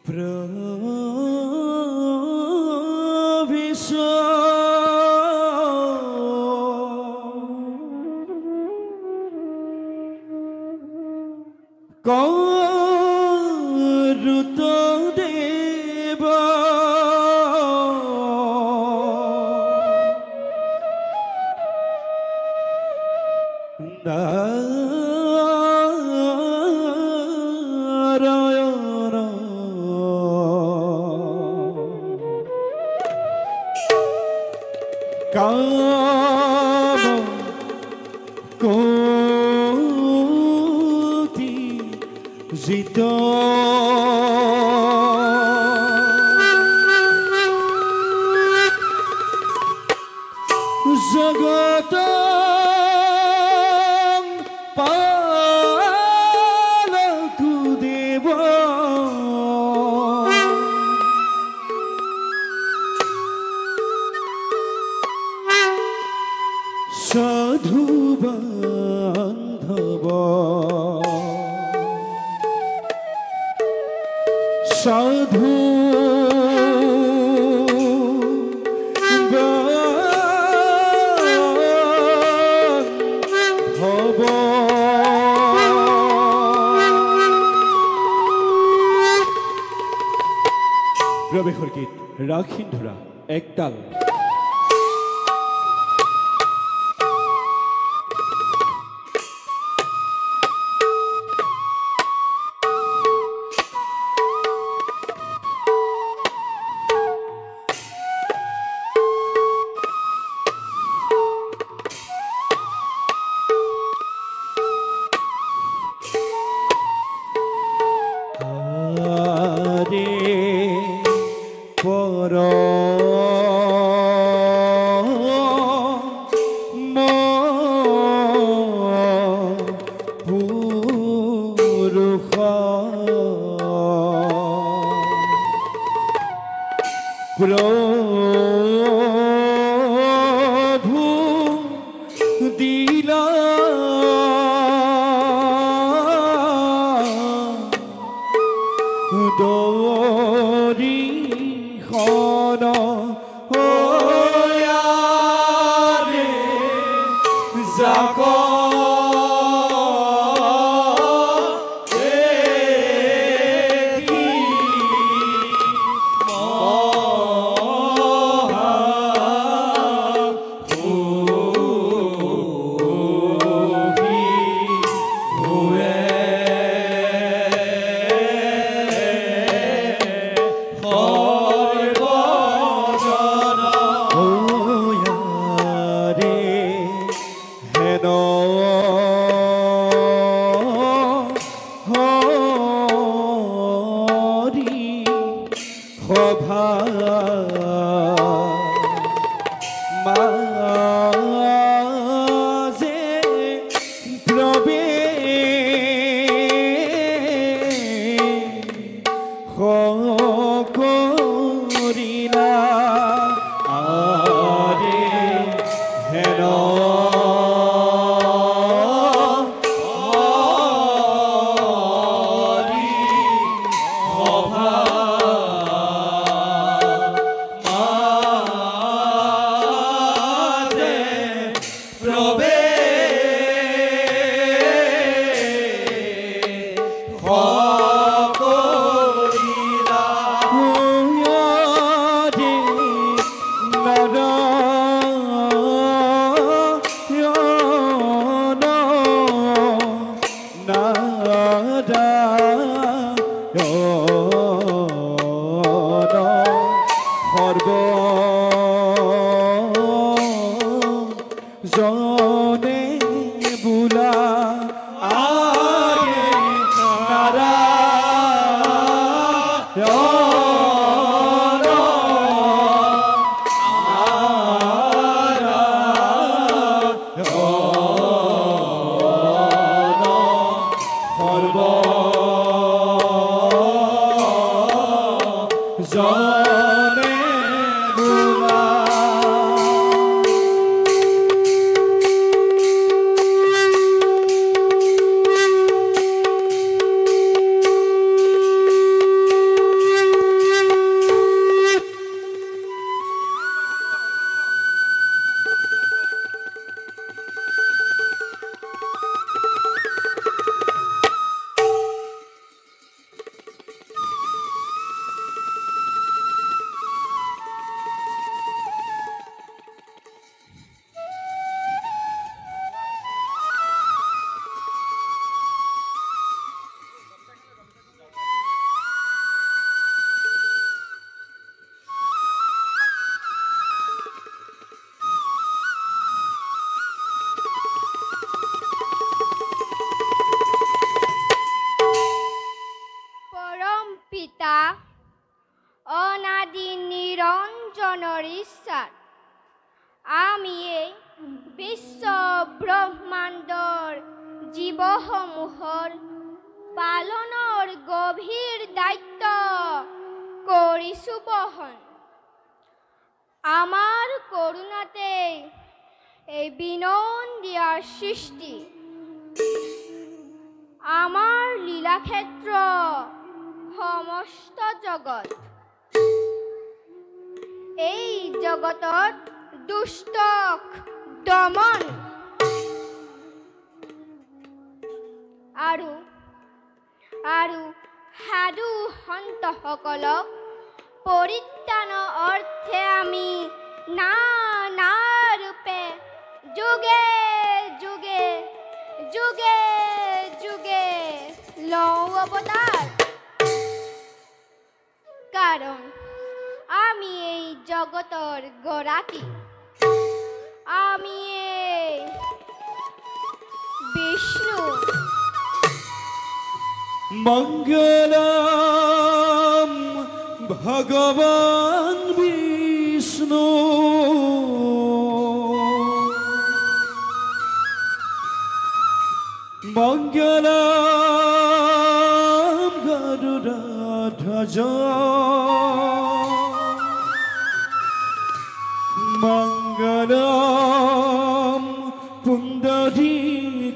प्रवेशर गीत राग सिंधुरा एक ताल অনাদি নিৰঞ্জনৰ ইচ্ছাত আমি এই বিশ্ব ব্ৰহ্মাণ্ডৰ জীৱসমূহৰ পালনৰ গভীৰ দায়িত্ব কৰিছো বহন। আমাৰ কৰুণাতে এই বিনন্দিয়াৰ সৃষ্টি, আমাৰ লীলাক্ষেত্ৰ সমস্ত জগত। এই জগতত দুষ্টক দমন আৰু সাধু সন্তসকলক পৰিত্ৰাণ অৰ্থে আমি নানা ৰূপে যুগে যুগে যুগে যুগে লওঁ অৱতাৰ। কাৰণ আমি এই জগতৰ গৰাকী, আমি এই বিষ্ণু। মঙ্গলম ভগবান বিষ্ণু মঙ্গলম গরুড়ধ্বজ মঙ্গলম পুণ্ডরীকাশ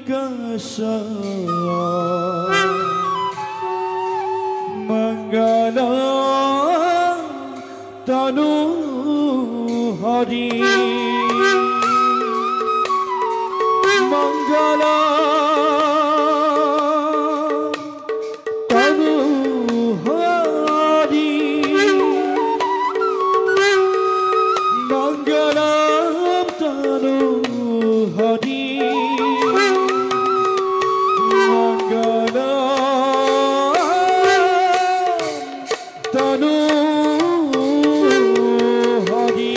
মঙ্গলম তনু হরি মঙ্গলম তনু হরি মঙ্গলম তনু হরি তনু হরি।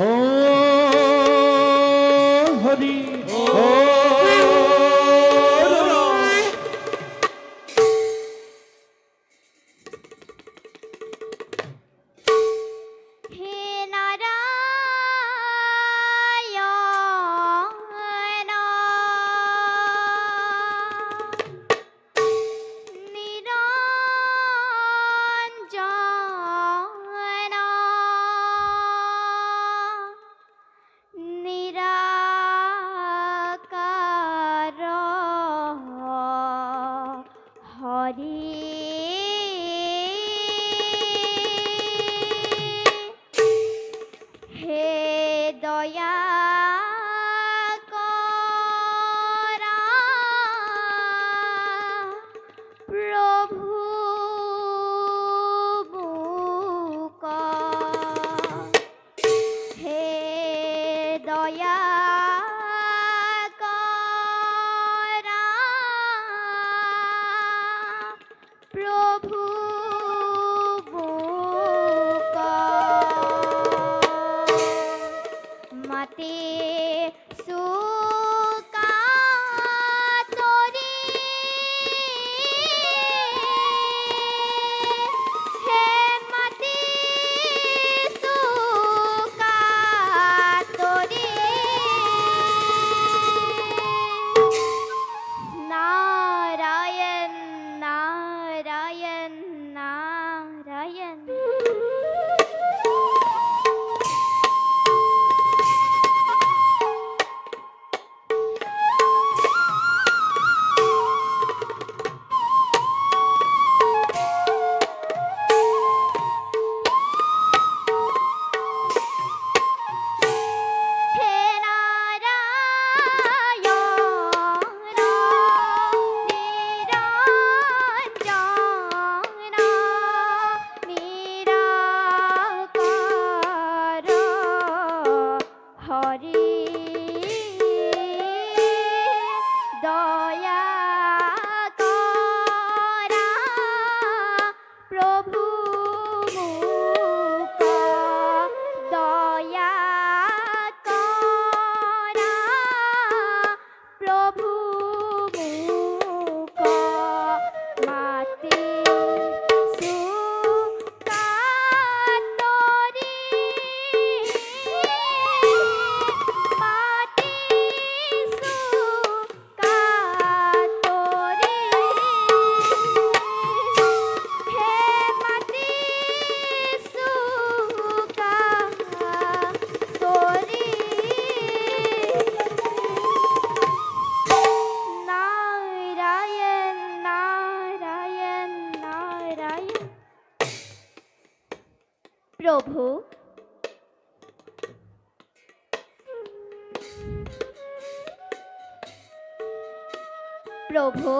ও হরি ও হে নারায়ণ প্ৰভু প্ৰভু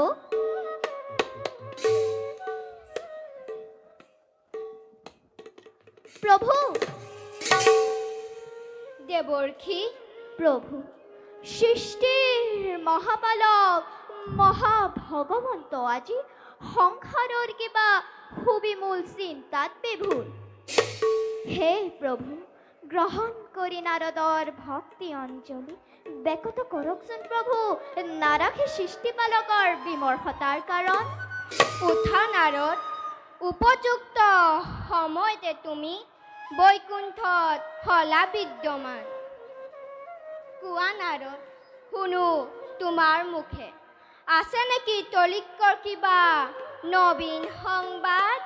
প্ৰভু দেৱৰ্ষি প্ৰভু সৃষ্টিৰ মহাপালক মহাভগৱন্ত আজি সংসাৰৰ কিবা সুবিমূল চিন্তাত বিভোৰ হে প্ৰভু গ্ৰহণ কৰি নাৰদৰ ভক্তি অঞ্জলি বেকত কৰকচোন প্ৰভু নাৰাখি সৃষ্টিপালকৰ বিমৰ্ষতাৰ কাৰণ উঠা নাৰদ উপযুক্ত সময়তে তুমি বৈকুণ্ঠত হলা বিদ্যমান কোৱা নাৰদ শুনো তোমাৰ মুখে আছে নেকি তলিকৰ কিবা নবীন সংবাদ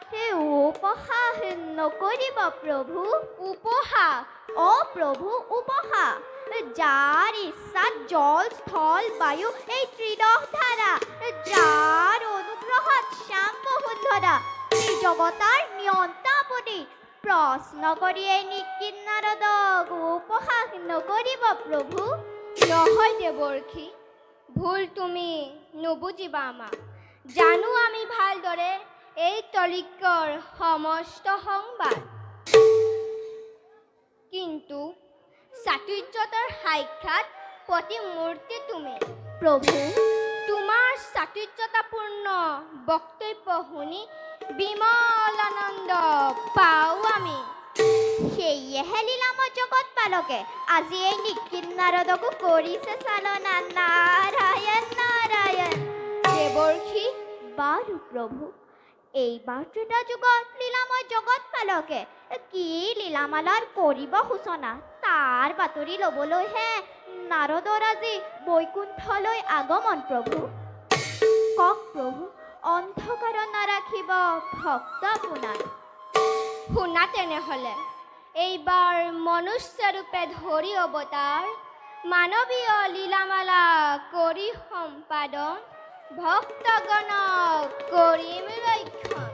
হে উপহাস নকৰিব প্ৰভু উপহাস প্ৰভু উপহাস যাৰ ইচ্ছাত জল স্থল বায়ু এই ত্ৰিদশ ধাৰা যাৰ অনুগ্ৰহত শ্যাম বহুধৰা এই জগতৰ নিয়ন্তাপতি প্ৰশ্ন কৰি এই নিকিন নাৰদক উপহাস নকৰিব প্ৰভু নহয় দেৱৰ্ষি ভুল তুমি নুবুজিবা আমাক জানো আমি ভালদৰে এই তলিকৰ সমস্ত সংবাদ কিন্তু চাতুৰ্যতাৰ সাক্ষাৎ প্ৰতিমূৰ্তি তুমি প্ৰভু তোমাৰ চাতুৰ্যতাপূৰ্ণ বক্তব্য শুনি বিমল আনন্দ পাওঁ আমি সেয়েহে লীলাম জগত পালকে আজি এই নিকিন নাৰদকো কৰিছে চালনা নাৰায়ণ নাৰায়ণ দেৱৰ্ষি বাৰু প্ৰভু এইবাৰ ত্ৰেতা যুগত লীলাময় জগত পালকে কি লীলামালাৰ কৰিব সূচনা তাৰ বাতৰি ল'বলৈহে নাৰদৰ আজি বৈকুণ্ঠলৈ আগমন প্ৰভু কওক প্ৰভু অন্ধকাৰত নাৰাখিব ভক্ত আপোনাৰ শুনা তেনেহ'লে এইবাৰ মনুষ্যৰূপে ধৰি অৱতাৰ মানৱীয় লীলামালা কৰি সম্পাদন ভক্তগণক কৰিম ৰক্ষণ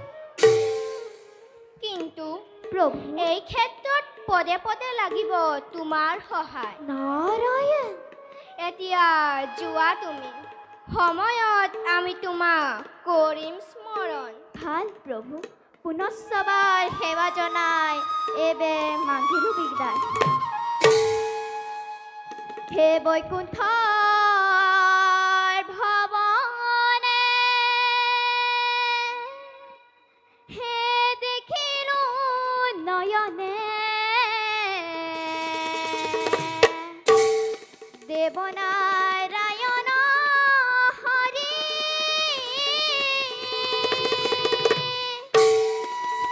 কিন্তু প্ৰভু এই ক্ষেত্ৰত পদে পদে লাগিব তোমাৰ সহায় নাৰায়ণ এতিয়া যোৱা তুমি সময়ত আমি তোমাক কৰিম স্মৰণ ভাল প্ৰভু পুনশ্চবাৰ সেৱা জনাই এবে মাগিলো বিদায় হে বৈকুণ্ঠ ভৱনে হে দেখিলো নয়নে দেৱনাৰায়ণ হৰি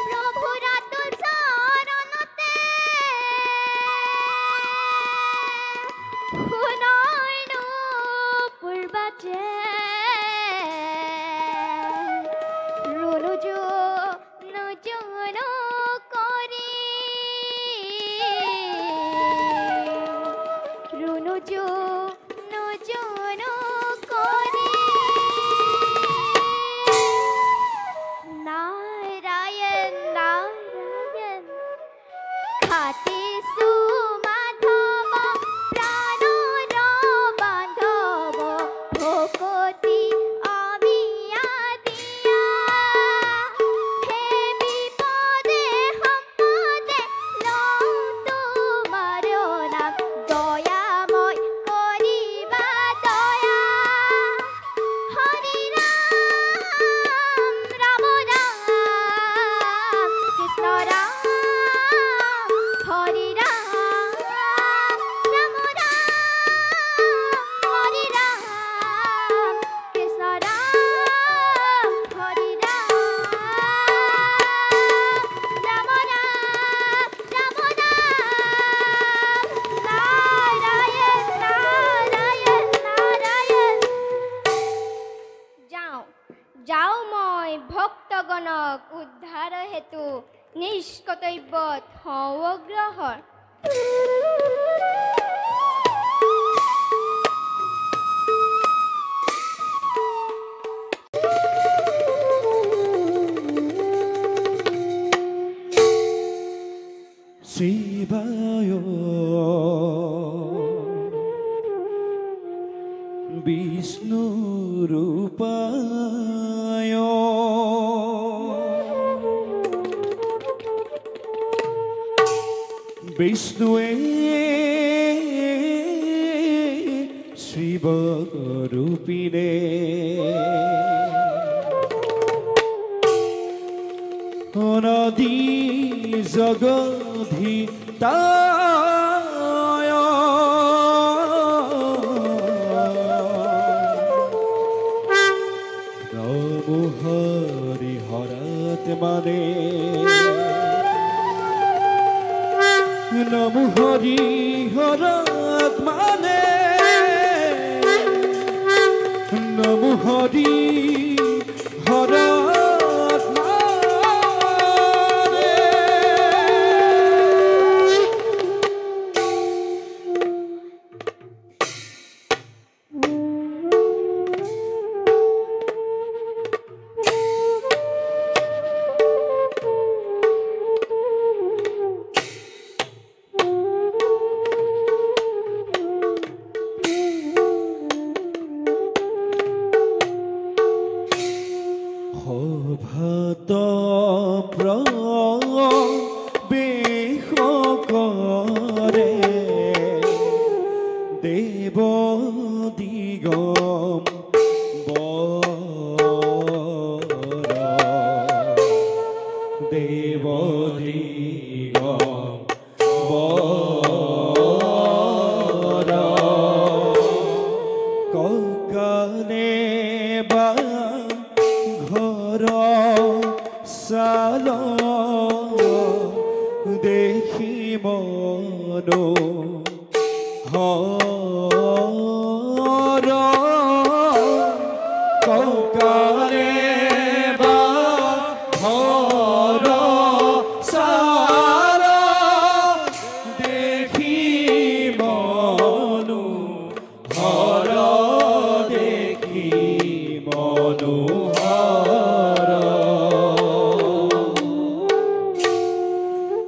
প্ৰভুৰ আতুল চৰণতে শুনৈনো পূৰ্বতে ৰুণুজো নুজুনো কৰি ৰুণুজো নুজুনো কৰি নাৰায়ণ নাৰায়ণ খাটিছো মাধৱ প্ৰাণৰ বান্ধৱ ভকতি অবিয়া দিয়া হে বিপদে সম্পদে লওঁ তোমাৰ নাম দয়াময় কৰিবা দয়া হৰি ৰাম ৰাম ৰাম কৃষ্ণ ৰাম হৰি ৰাম ৰাম ৰাম হৰি ৰাম কৃষ্ণ ৰাম হৰি ৰাম ৰাম ৰাম ৰাম ৰাম নাৰায়ণ নাৰায়ণ নাৰায়ণ যাওঁ মই ভক্তগণক উদ্ধাৰ হেতু নিষ্কৰ্তব্যত হওঁ অগ্ৰসৰ বিষ্ণু ৰূপায় বিষ্ণুৱে শিৱ ৰূপিণে অনাদি জগধিতায় নমো হৰি হৰত মানে নমো হৰি হৰত মানে নমো হৰি হৰত মানে সভাত প্ৰবেশ কৰে দেৱ দিগম্বৰ দেৱ দিগম্বৰ ককালে বা ঘৰ চাল দেখি মনো হৰ ককালে বা ঘৰ চাল দেখি মনো হৰ দেখি মনোহৰ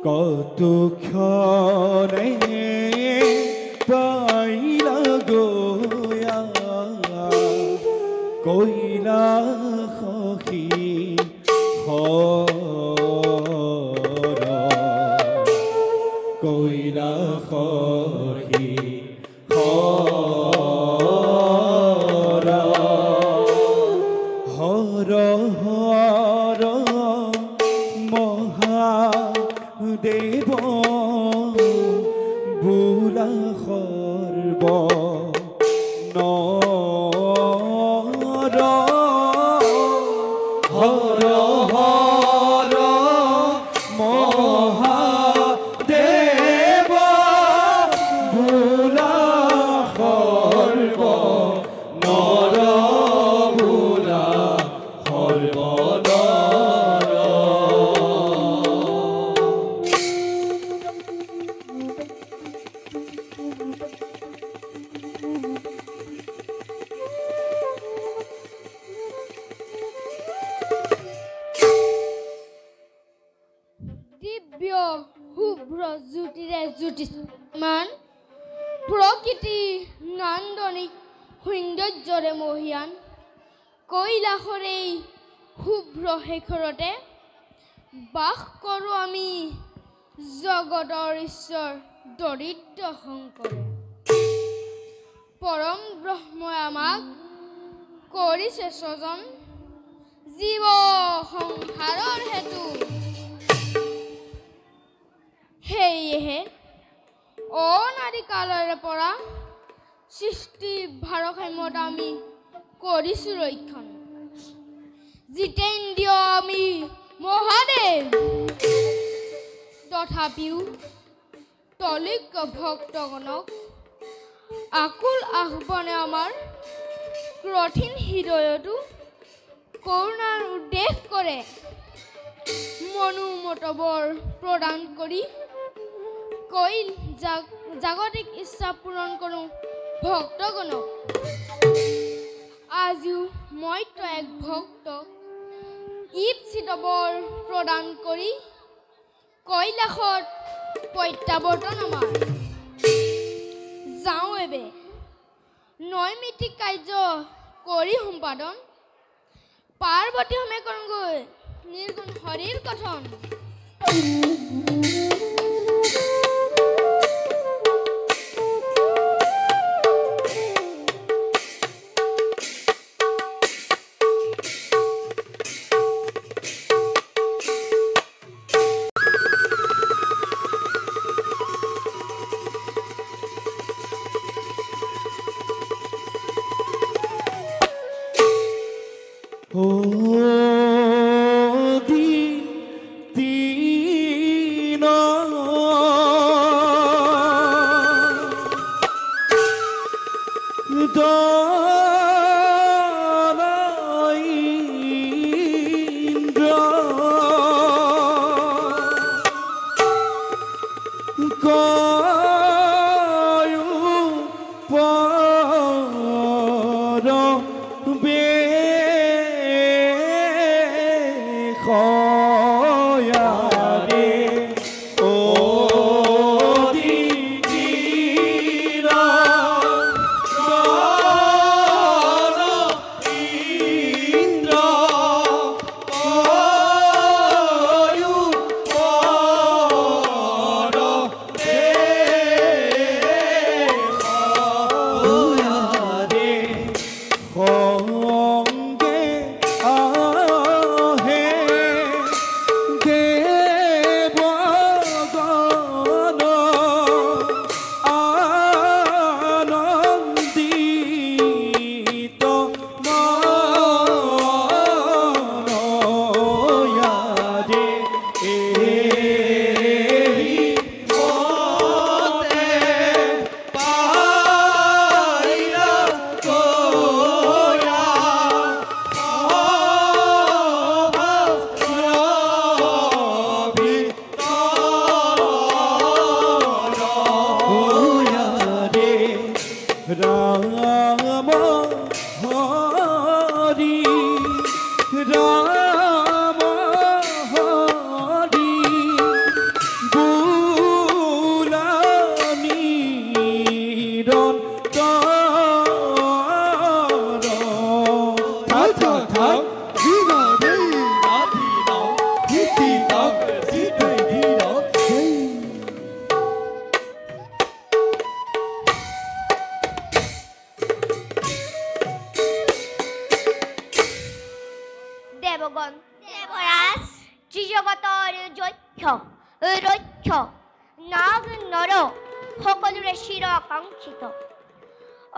কতু ক্ষণে পাইলা গয়া কইলা সখী হৰ কইলা সখী হৰ হৰ হৰ মহাদেৱ বোলা সৰ্ব নৰ হৰ হৰ মহাদেৱ বোলা সৰ্ব নৰ বোলা সৰ্ব নৰ দিব্য শুভ্ৰ জ্যোতিৰে জ্যোতিষ্মান প্ৰকৃতি নান্দনিক সৌন্দৰ্যৰে মহিয়ান কৈলাসৰ এই শুভ্ৰ শেখৰতে বাস কৰোঁ আমি জগতৰ ঈশ্বৰ দৰিদ্ৰ শংকৰে পৰম ব্ৰহ্মই আমাক কৰিছে স্বজন জীৱ সংসাৰৰ হেতু সেয়েহে অনাদি কালৰে পৰা সৃষ্টি ভাৰসাম্যত আমি কৰিছোঁ ৰক্ষণ জিতেন্দ্ৰিয় আমি মহাদেৱ তথাপিও তলৈক্য ভক্তগণক আকুল আহ্বানে আমাৰ কঠিন হৃদয়তো কৰুণাৰ উদ্দেশ কৰে মনোমতবৰ প্ৰদান কৰি কৈল জাগতিক ইচ্ছা পূৰণ কৰোঁ ভক্তগণক আজিও মইতো এক ভক্তক ঈপ্সিত বৰ প্ৰদান কৰি কৈলাসত প্ৰত্যাৱৰ্তন আমাৰ যাওঁ এবে নৈমিত্তিক কাৰ্য কৰি সম্পাদন পাৰ্বতী হোমে কৰোঁগৈ নিৰ্গুণ হৰিৰ কথন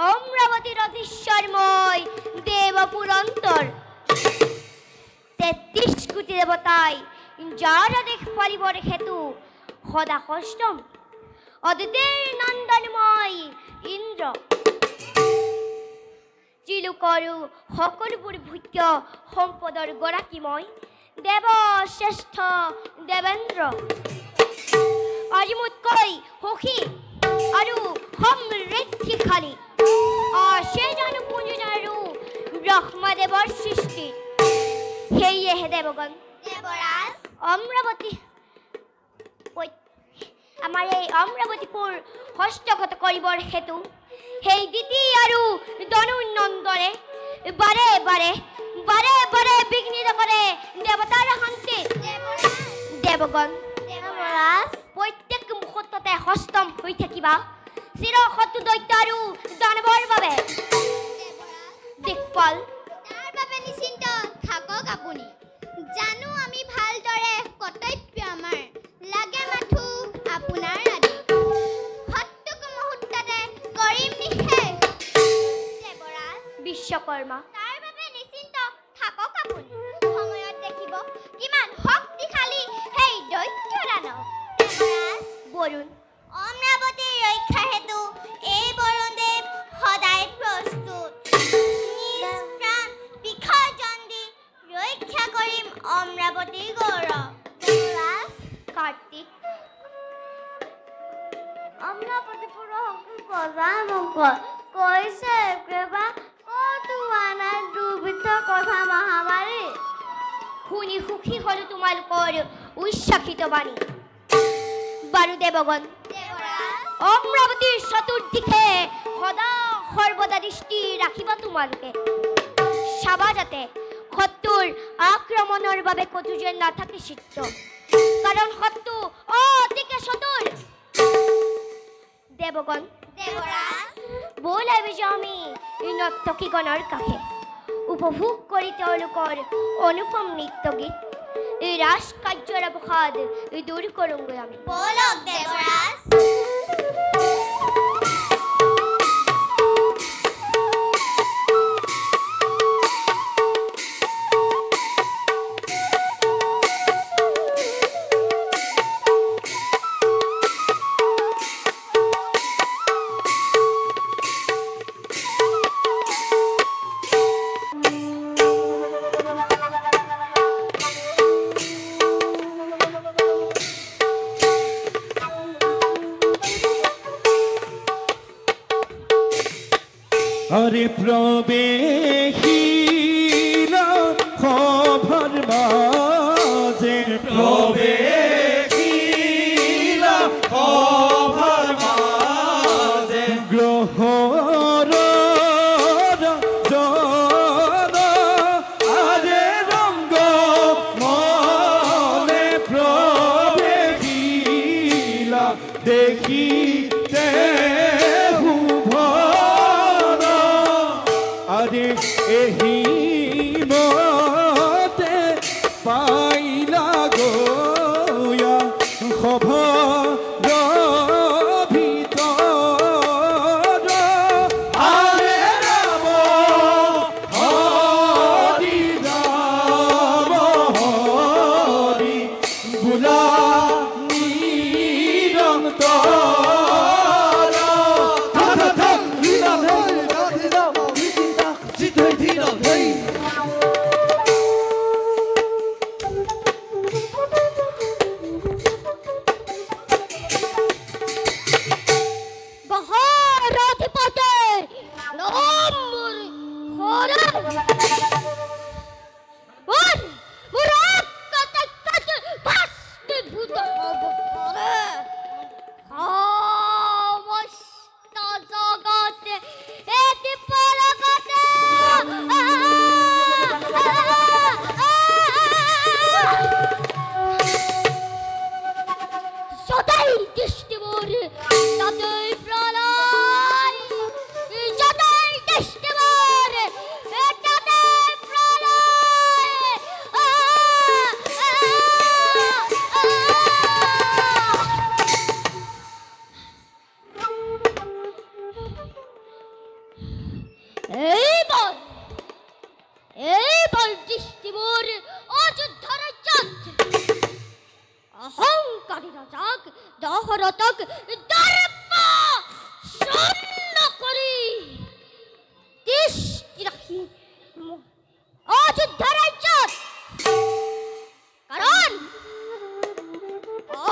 অমৰাবতীৰ অধীশ্বৰময় দেবপুৰন্তৰ ৩৩ কোটি দেবতাই যাৰা দেখ পাৰিবৰ হেতু সদা কষ্টম অদিতেৰ নন্দনময় ইন্দ্ৰ চিলুকৰু সকলোবোৰ ভূত্য সম্পদৰ গৰাকীময় দেৱ শ্ৰেষ্ঠ দেৱেন্দ্ৰ আজিমতকৈ সুখী আৰু সমৃদ্ধিশালী সেজানু পুঞ্জ আৰু ব্ৰহ্মদেৱৰ সৃষ্টি সেয়েহে দেৱগণ দেৱৰাজ অমৰাৱতী আমাৰ এই অমৰাৱতীপুৰ হস্তগত কৰিবৰ হেতু সেই দিতি আৰু ধনুনন্দনে বাৰে বাৰে বিঘ্নিত কৰে দেৱতাৰ শান্তি দেৱগণ দেৱৰাজ প্ৰত্যেক মুহূৰ্ততে হস্তম হৈ থাকিবা চিৰ শত্ৰু দৈত্য আৰু দানৱৰ বাবে দিকপাল তাৰ বাবে নিশ্চিন্ত থাকক আপুনি জানো আমি ভালদৰে কৰ্তব্য আমাৰ লাগে মাথো আপোনাৰ আদি সত্যক মুহূৰ্ততে কৰিম নিশেষ দেৱৰাজ বিশ্বকৰ্মা তাৰ বাবে নিশ্চিন্ত থাকক আপুনি সময়ত দেখিব কিমান শক্তিশালী সেই দৈত্য দানৱ দেৱৰাজ বৰুণ অমৰাৱতীৰ ৰক্ষা হেতু এই বৰুণদেৱ সদায় প্ৰস্তুত নিষ্প্ৰাণ বিসৰ্জন দি ৰক্ষা কৰিম অমৰাৱতী গৌৰৱ দেৱৰাজ কাৰ্তিক অমৰাৱতীপুৰৰ প্ৰজামুখত কৈছে একেবাৰে কতো আনাই দুৰ্বৃত্ত কথা মহামাৰী শুনি সুখী হলো তোমালোকৰ উচ্ছ্বাসিত বাণী বাৰু দেৱগণ অমৰাৱতীৰ চতুৰ্দিশে সদা সৰ্বদা দৃষ্টি ৰাখিবা তোমালোকে চাবা যাতে শত্ৰুৰ আক্ৰমণৰ বাবে কতো যেন নাথাকে চিত্ত কাৰণ শত্ৰু অতিকে চতুৰ দেৱগণ দেৱৰাজ ব'লা যাওঁ আমি এই নৰ্তকীগণৰ কাষে উপভোগ কৰি তেওঁলোকৰ অনুপম নৃত্য গীত এই ৰাস কাৰ্যৰ অৱসাদ দূৰ কৰোঁগৈ আমি বলক দেৱৰাজ আৰে প্ৰবেশিলা সভাৰ মাঝে প্ৰবেশিলা সভাৰ মাঝে গ্ৰহৰ জন আৰে ৰঙ্গ মনে প্ৰবেশিলা দেখিতে এহি মতে পাইলা গয়া খবৰ ভিতৰ আৰে ৰাম হৰি ৰাম হৰি বোলা দশরথক দর্প শূন্য করি দৃষ্টি রাখি অযোধ্যা রাজ্যত কারণ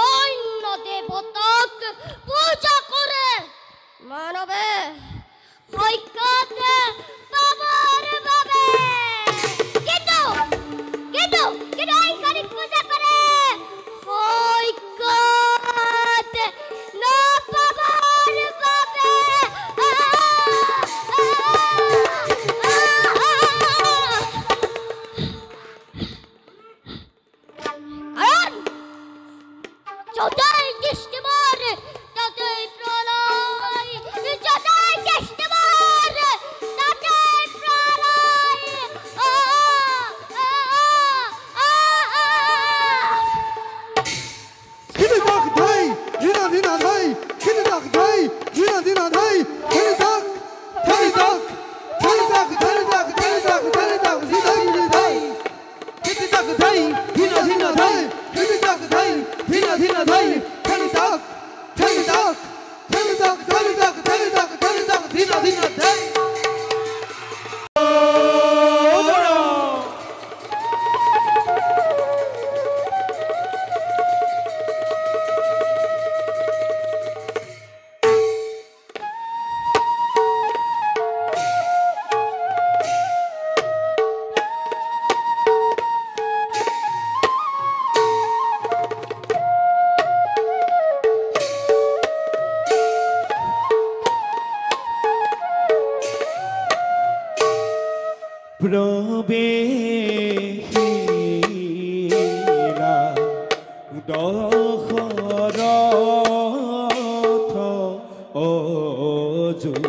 অন্য দেবতাক পূজা করে মানবে সৈকতে পাবার বাবে কিন্তু কিন্তু কিন্তু ঐশ্বরিক পূজা করে সৈকত না পাবার বাবে প্ৰৱেশিলা দশৰথ অযোধ্যা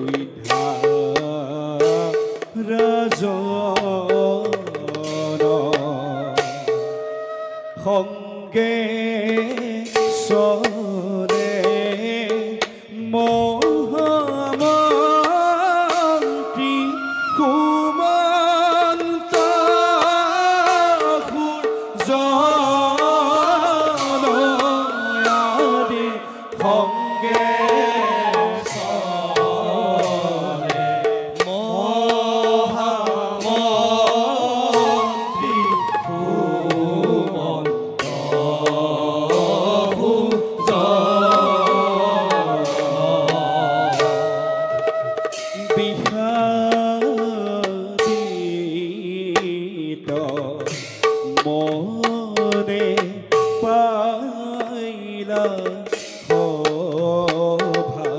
ৰাজন সংগে চৰে মহামন্ত্ৰী সুমন্ত সুৰজনয়াদি সংগে চৰে মহামন্ত্ৰী সুমন্ত বিহাদিত মনে পাইলা সভা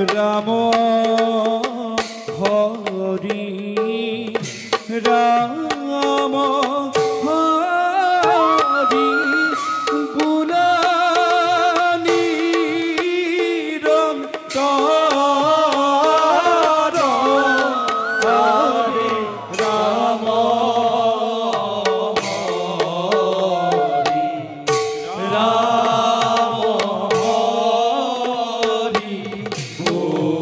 ৰাম হৰি ৰাম হৰি বোলা নিৰন্তৰ হৰি ৰাম হৰি ৰাম হৰি বোলা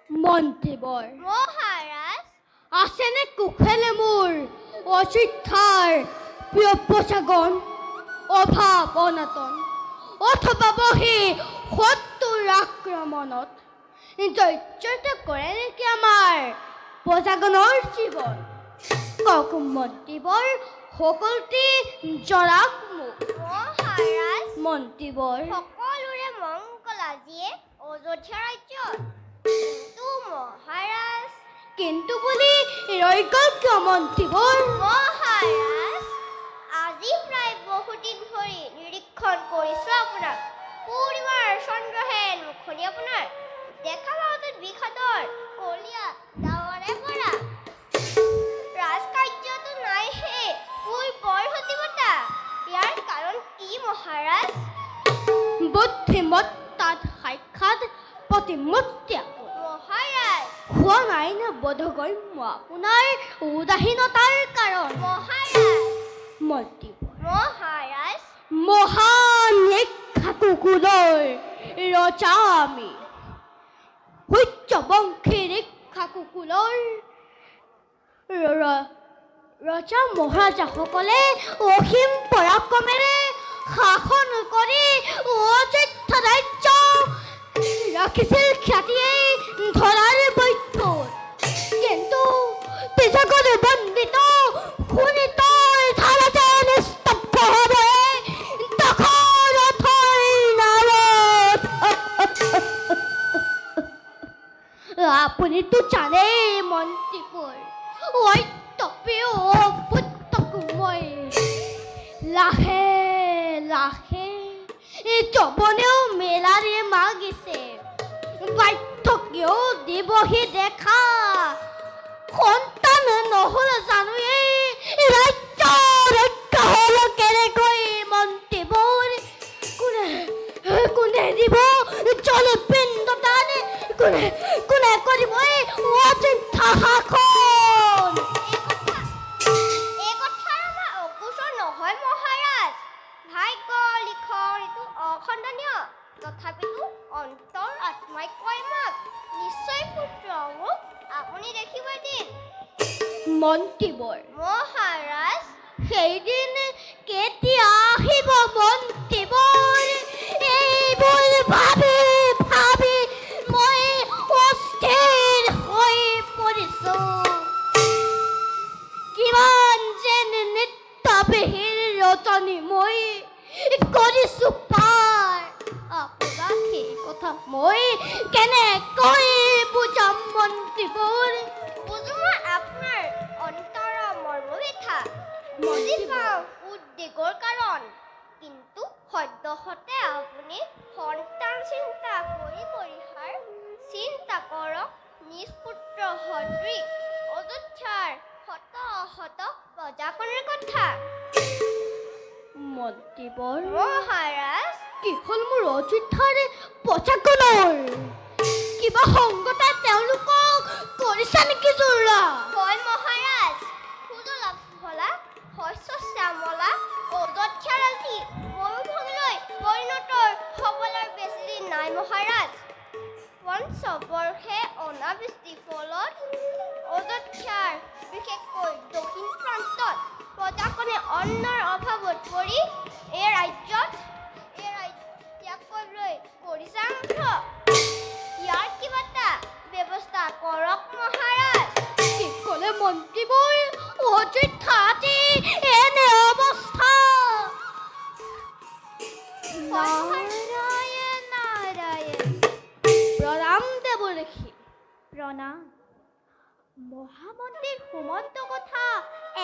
মন্ত্ৰীবৰ মহাৰাজ আছেনে কুশলে মোৰ অযোধ্যাৰ প্ৰিয় প্ৰজাগণ অভাৱ অনাটন অথবা বহি শত্ৰুৰ আক্ৰমণত জৰ্জৰিত কৰে নেকি আমাৰ প্ৰজাগণৰ জীৱন কওক মন্ত্ৰীবৰ সকলোতে জৰাক মোক মহাৰাজ মন্ত্ৰীবৰ সকলোৰে মংগল আজিয়ে অযোধ্যা ৰাজ্যত কিন্তু মহাৰাজ কিন্তু বুলি ৰৈ গ'ল কিয় মন্ত্ৰীবৰ মহাৰাজ আজি প্ৰায় বহুদিন ধৰি নিৰীক্ষণ কৰিছোঁ আপোনাক পূৰ্ণিমাৰ চন্দ্ৰহেন মুখনি আপোনাৰ দেখা পাওঁ যেন বিষাদৰ কলীয়া ডাৱৰে ভৰা ৰাজকাৰ্যটো নাইহে পূৰ্বৰ সতিবতা ইয়াৰ কাৰণ কি মহাৰাজ বুদ্ধিমত্তাত সাক্ষাৎ প্ৰতিমূৰ্তি মহাৰাজ হোৱা নাই নে বোধগম্য আপোনাৰ উদাসীনতাৰ কাৰণ মহাৰাজ মন্ত্ৰীবৰ মহাৰাজ মহান ইক্ষ্বাকুকুলৰ ৰজা আমি সূৰ্যবংশীৰ ইক্ষ্বাকুকুলৰ ৰজা মহাৰাজাসকলে অসীম পৰাক্ৰমেৰে শাসন কৰি অযোধ্যা ৰাজ্য ৰাখিছিল খ্যাতিয়ে ধৰাৰ বৈঠত কিন্তু পিছকৰে বন্দিত শুনিত ধাৰতে নিস্তব্ধ হবে দশৰথৰ নামত আপুনিতো জানেই মন্ত্ৰীবোৰ ঐতপ্ৰিয় পুত্ৰক মই লাহে লাহে যবনেও মেলাৰে মাগিছে বাৰ্ধক্যও দিবহি দেখা সন্তান নহ'ল জানো এই ৰাজ্য ৰক্ষা হ'ল কেনেকৈ মন্ত্ৰীবোৰ কোনে দিব জলপিণ্ড দান কোনে কৰিব এই অযোধ্যা শাসন এই কথাৰ আমাৰ অগোচৰ নহয় মহাৰাজ ভাগ্য লিখন এইটো অখণ্ডনীয় তথাপিতো অন্তৰ আত্মাই কয় মাক নিশ্চয় পুত্ৰ মোক আপুনি দেখিব এদিন মন্ত্ৰীবৰ মহাৰাজ সেইদিন কেতিয়া আহিব মন্ত্ৰীবোৰ এইবোৰ ভাবি ভাবি মই অস্থিৰ হৈ বুজি পাওঁ উদ্বেগৰ কাৰণ, কিন্তু সদ্যহতে আপুনি সন্তান চিন্তা কৰি চিন্তা কৰক নিজ পুত্ৰ সদৃশ অযোধ্যাৰ শত শত প্ৰজাকৰণৰ কথা। মন্ত্ৰীবৰ মহাৰাজ, কি হ'ল মোৰ অযোধ্যাৰে প্ৰজাকৰণৰ? কিবা সংগতে তেওঁলোকক কৰিছা নেকি জোৰা? হয় মহাৰাজ, সুজলা সুফলা শস্য শ্যামলা অযোধ্যাৰ আজি মৰুভূমিলৈ পৰিণত হ'বলৈ বেছিদিন নাই মহাৰাজ। পঞ্চবৰ্ষে অনাবৃষ্টিৰ ফলত অযোধ্যাৰ বিশেষকৈ দক্ষিণ প্ৰান্তত প্ৰজাকনে অন্নৰ অভাৱত পৰি এই ৰাজ্য ত্যাগ কৰিবলৈ কৰিছে আৰম্ভ। ইয়াৰ কিবা এটা ব্যৱস্থা কৰক মহাৰাজ। কি ক'লে মন্ত্ৰীবোৰ? অযোধ্যাতে এনে অৱস্থা? নাৰায়ণ নাৰায়ণ, প্ৰণাম দেৱঋষি, প্ৰণাম। মহামন্ত্ৰীৰ সুমন্ত কথা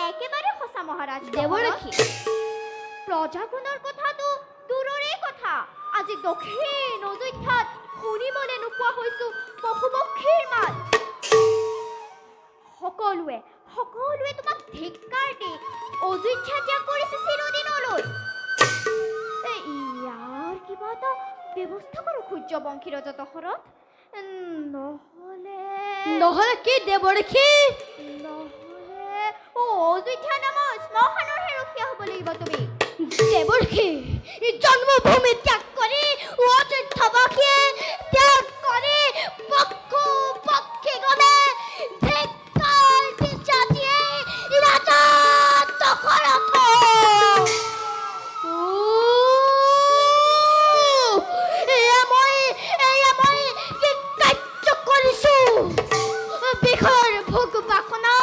একেবাৰে সঁচা মহাৰাজ দেৱঋষি। প্ৰজাগণৰ কথাটো দূৰৰে কথা, আজি দক্ষিণ অযোধ্যাত শুনিবলৈ নোপোৱা হৈছো পশুপক্ষীৰ মাত। সকলোৱে তোমাক ধিক্কাৰ দি অযোধ্যা ত্যাগ কৰিছে চিৰদিনলৈ। ইয়াৰ কিবা এটা ব্যৱস্থা কৰোঁ সূৰ্যবংশী ৰজা দশৰথ। নহ'লে কি দেৱঋষি? নহ'লে অযোধ্যা নামৰ শ্মশানৰহে ৰখীয়া হ'ব লাগিব তুমি। দেৱঋষি, জন্মভূমি ত্যাগ কৰি অযোধ্যাবাসীয়ে ত্যাগ কৰি পক্ষীগণে ধিক্কাৰ দি জাতিয়ে ৰাজা দশৰথ। এয়া মই কি কাৰ্য কৰিছো? বিষয়ৰ ভোগ বাসনা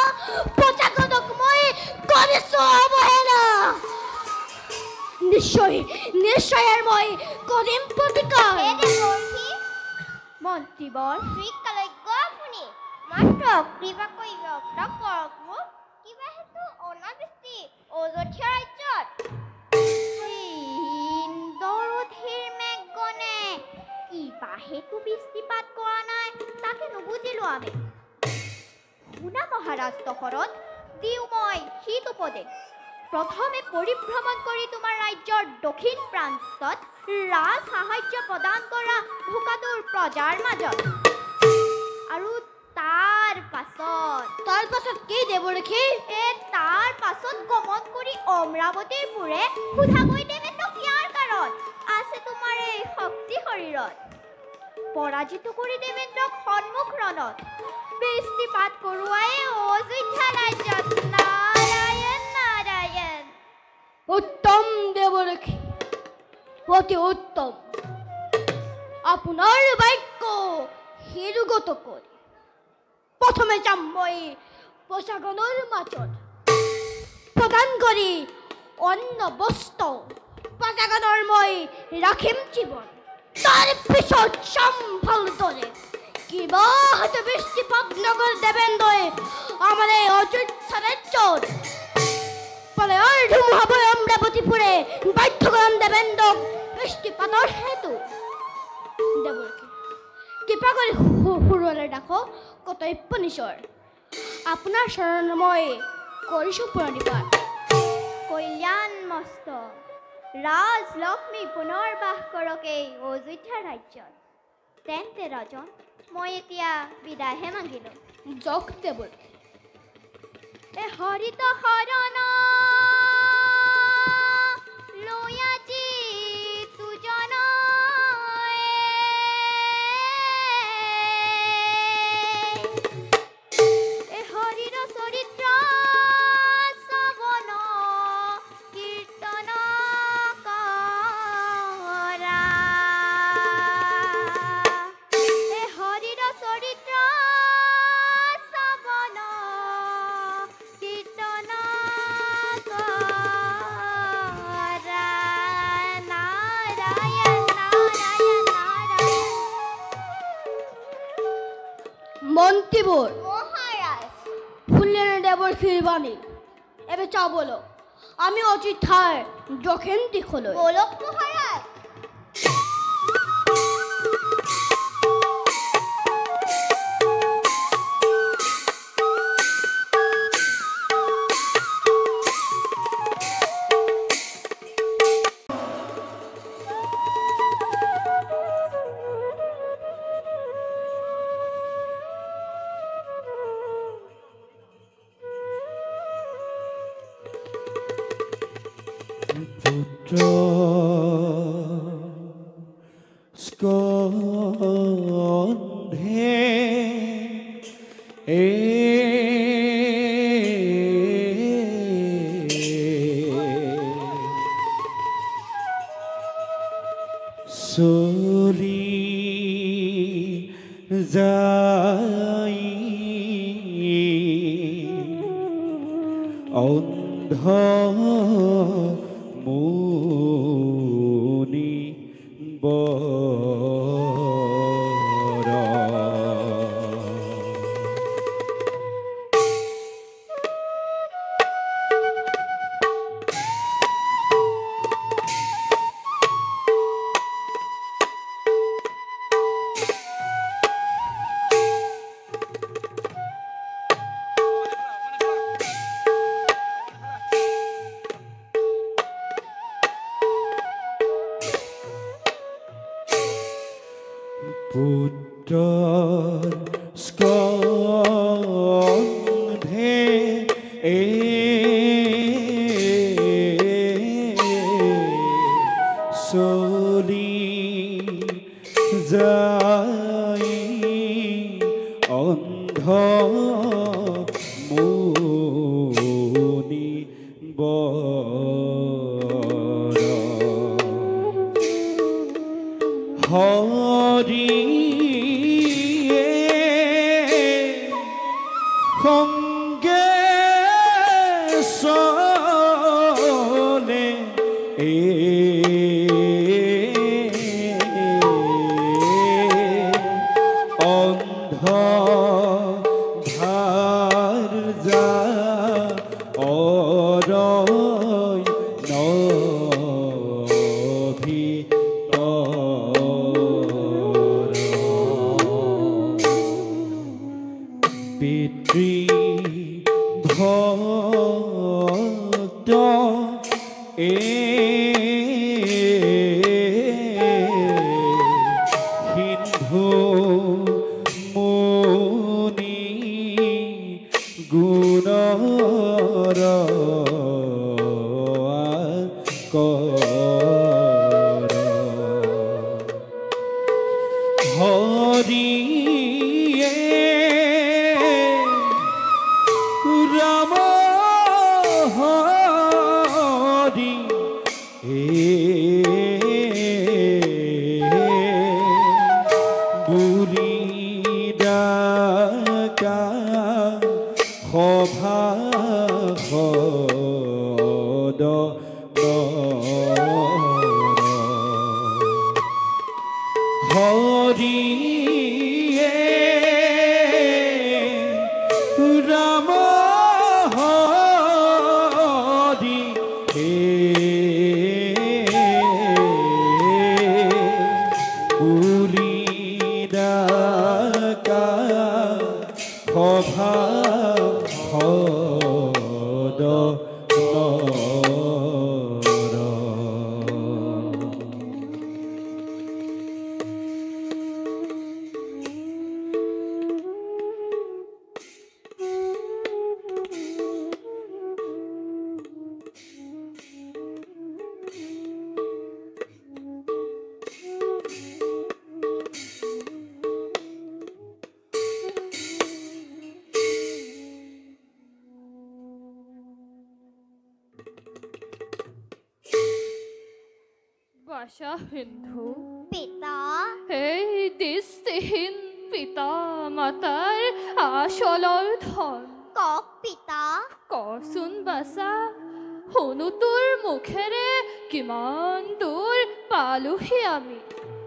প্ৰজাগণক মই কৰিছো অৱহেলা। নিশ্চয় মই কৰিম প্ৰতিকাৰ। মন্ত্ৰীবৰ শ্ৰীকালজ্ঞ আপুনি মাত্ৰ কৃপা কৰি ৰক্ষা কৰক মোক। কিবা হেতু অনাবৃষ্টি অযোধ্যা ৰাজ্যত। ইন্দ্ৰধীৰ মেঘগণে কিবা হেতু বৃষ্টিপাত কৰা নাই তাকে নুবুজিলো আমি। শুনা মহাৰাজ দশৰথ, দিওঁ মই শীত উপদেশ। প্ৰথমে পৰিভ্ৰমণ কৰি তোমাৰ ৰাজ্যৰ দক্ষিণ প্ৰান্তত ৰাজ সাহায্য প্ৰদান কৰা ভোকাতুৰ প্ৰজাৰ মাজত, আৰু তাৰ পাছত কি দেৱঋষি? তাৰ পাছত গমন কৰি অমৰাৱতীৰ পুৰে সোধাগৈ দেৱেন্দ্ৰক ইয়াৰ কাৰণ আছে তোমাৰ এই শক্তি শৰীৰত। পৰাজিত কৰি দেৱেন্দ্ৰক সন্মুখ ৰণত বৃষ্টিপাত কৰোৱাই অযোধ্যা ৰাজ্যত। নাৰায়ণ নাৰায়ণ। উত্তম দেৱঋষি, অতি উত্তম। আপোনাৰ বাক্য শিৰোগত কৰি প্ৰথমে যাম মই প্ৰজাগণৰ মাজত প্ৰদান কৰি অন্ন বস্ত্ৰ প্ৰজাগণৰ মই ৰাখিম জীৱন। তাৰ পিছত যাম ভালদৰে কিবা হয়তো বৃষ্টিপাত নগৰ দেৱেন্দ্ৰই আমাৰ এই অযোধ্যা ৰাজ্যত প্ৰলয়ৰ ধুমুহা বৈ অমৰাৱতী ফুৰে বাধ্য কৰাম দেৱেন্দ্ৰক বৃষ্টিপাতৰ হেতু। দেৱঋষি, কৃপা কৰি সুৰলৈ ৰাখক কৰ্তব্য নিশ্চয়। আপোনাৰ চৰণ মই কৰিছোঁ প্ৰণিপাত। কল্যাণ মস্ত ৰাজ লক্ষ্মী পুনৰ বাস কৰক এই অযোধ্যা ৰাজ্যত। তেন্তে ৰাজন, মই এতিয়া বিদায়হে মাগিলোঁ। যক দেৱঋষি। হৰিত শৰণ লৈ আজি তুজন হৰিৰ চৰিত্ৰ শ্ৰৱণ কীৰ্তন কৰা। হৰিৰ চৰিত্ৰ শ্ৰৱণ কীৰ্তন কৰা। নাৰায়ণ নাৰায়ণ নাৰায়ণ। মন্ত্ৰীবোৰ মহাৰাজ, ফুলেন দেৱঋষিৰ বাণী। এবে চাও বলো আমি অযোধ্যাৰ দক্ষিণ দিশলৈ। বলক মহাৰাজ। পুত্ৰ স্কন্ধে চলি যাই অন্ধ মুনি বৰ পুত্ৰ স্কন্ধে চলি যাই অন্ধ মুনি বৰ হৰিয়ে সঙ্গে চলে অন্ধ ধাৰ যা অৰয় নভি পিতৃ ভক্ত সিন্ধু মুনি গুণৰ হৰিয়ে রাম হরি বুড়ি ডাকা সভা সদ হরিয়ে রাম হরি বুড়ি ডাকা সভা সদ বাসা সিন্ধু পিতা এই দৃষ্টিহীন পিতা মাতাৰ আচলৰ ধন কক পিতা কচোন বাচা শুনো তোৰ মুখেৰে কিমান দূৰ পালোহি আমি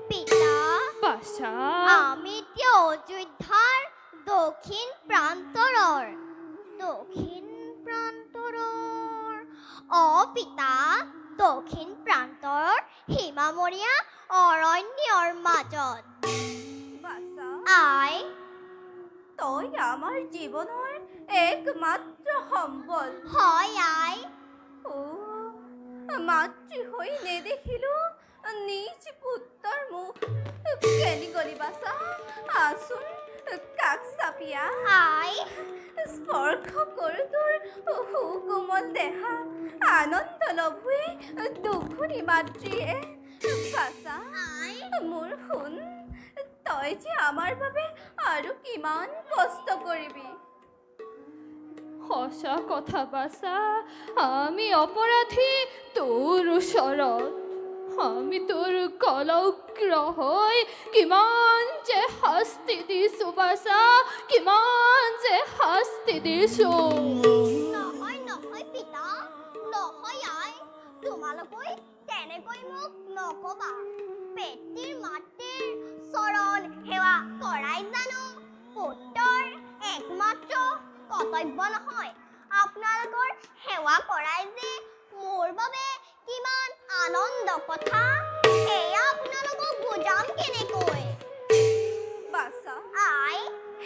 পিতা বাচা আমি এতিয়া অযোধ্যাৰ দক্ষিণ প্ৰান্তৰৰ পিতা দক্ষিণ প্ৰান্তৰ সীমামূৰীয়া অৰণ্যৰ মাজত বাছা আই তই আমাৰ জীৱনৰ একমাত্ৰ সম্বল হয় আই মাতৃ হৈ নেদেখিলো নিজ পুত্ৰৰ মুখ কেনি গলি বাছা আচোন কাষ চাপিয়া আই স্পৰ্শ কৰো তোৰ সুকোমল দেহা আনন্দ লভুৱে দুখুনি মাতৃয়ে বাছা আই মোৰ শুন তই যে আমাৰ বাবে আৰু কিমান কষ্ট কৰিবি সঁচা কথা বাছা আমি অপৰাধী তোৰ ওচৰত আমি তোৰ কলগ্ৰ হৈ কিমান যে শাস্তি দিছো বাছা কিমান যে শাস্তি দিছো নহয় নহয় পিতা নহয় আই তোমালোকে তেনেকৈ মোক নকবা পেটীৰ মাতৃৰ চৰণ সেৱা কৰাই জানো পুত্ৰৰ একমাত্ৰ কৰ্তব্য নহয় আপোনালোকৰ সেৱা কৰাই যে মোৰ বাবে কিমান আনন্দ কথা এয়া আপোনালোকক বুজাম কেনেকৈ বাছা আই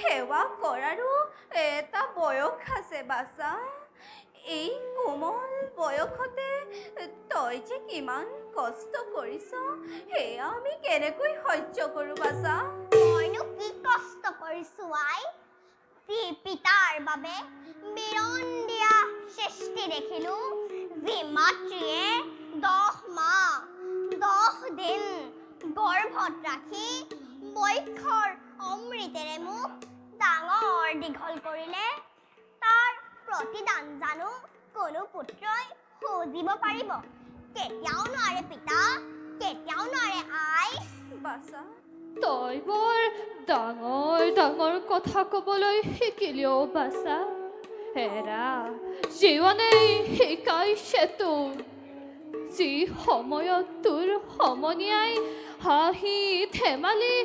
সেৱা কৰাৰো এটা বয়স আছে বাছা এই কোমল বয়সতে তই যে কিমান কষ্ট কৰিছ সেয়া আমি কেনেকৈ সহ্য কৰোঁ বাছা মইনো কি কষ্ট কৰিছো আই পিতাৰ বাবে বিৰণ দিয়া সৃষ্টি দেখিলো যি মাতৃয়ে 10 মাহ 10 দিন গৰ্ভত ৰাখি বক্ষৰ অমৃতেৰে মোক ডাঙৰ দীঘল কৰিলে তাৰ প্ৰতিদান জানো কোনো পুত্ৰই খুজিব পাৰিব কেতিয়াও নোৱাৰে পিতা কেতিয়াও নোৱাৰে আই বাছা তই বৰ ডাঙৰ ডাঙৰ কথা ক'বলৈ শিকিলিও বাছা হেৰা জীৱনেই শিকাইছে তোৰ যি সময়ত তোৰ সমনীয়াই হাঁহি ধেমালি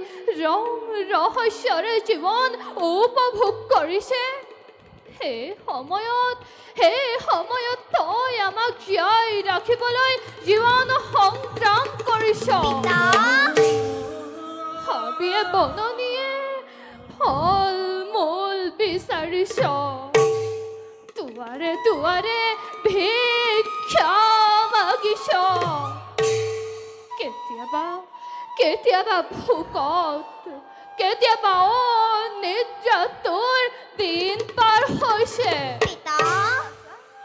ৰং ৰহস্যৰে জীৱন উপভোগ কৰিছে সেই সময়ত তই আমাক জীয়াই ৰাখিবলৈ জীৱন সংগ্ৰাম কৰিছ হাবিয়ে বননিয়ে ফল মূল বিচাৰিছ দুৱাৰে দুৱাৰে ভিক্ষা মাগিছ কেতিয়াবা ভোকত কেতিয়াবা অনিদ্ৰা তোৰ দিন পাৰ হৈছে পিতা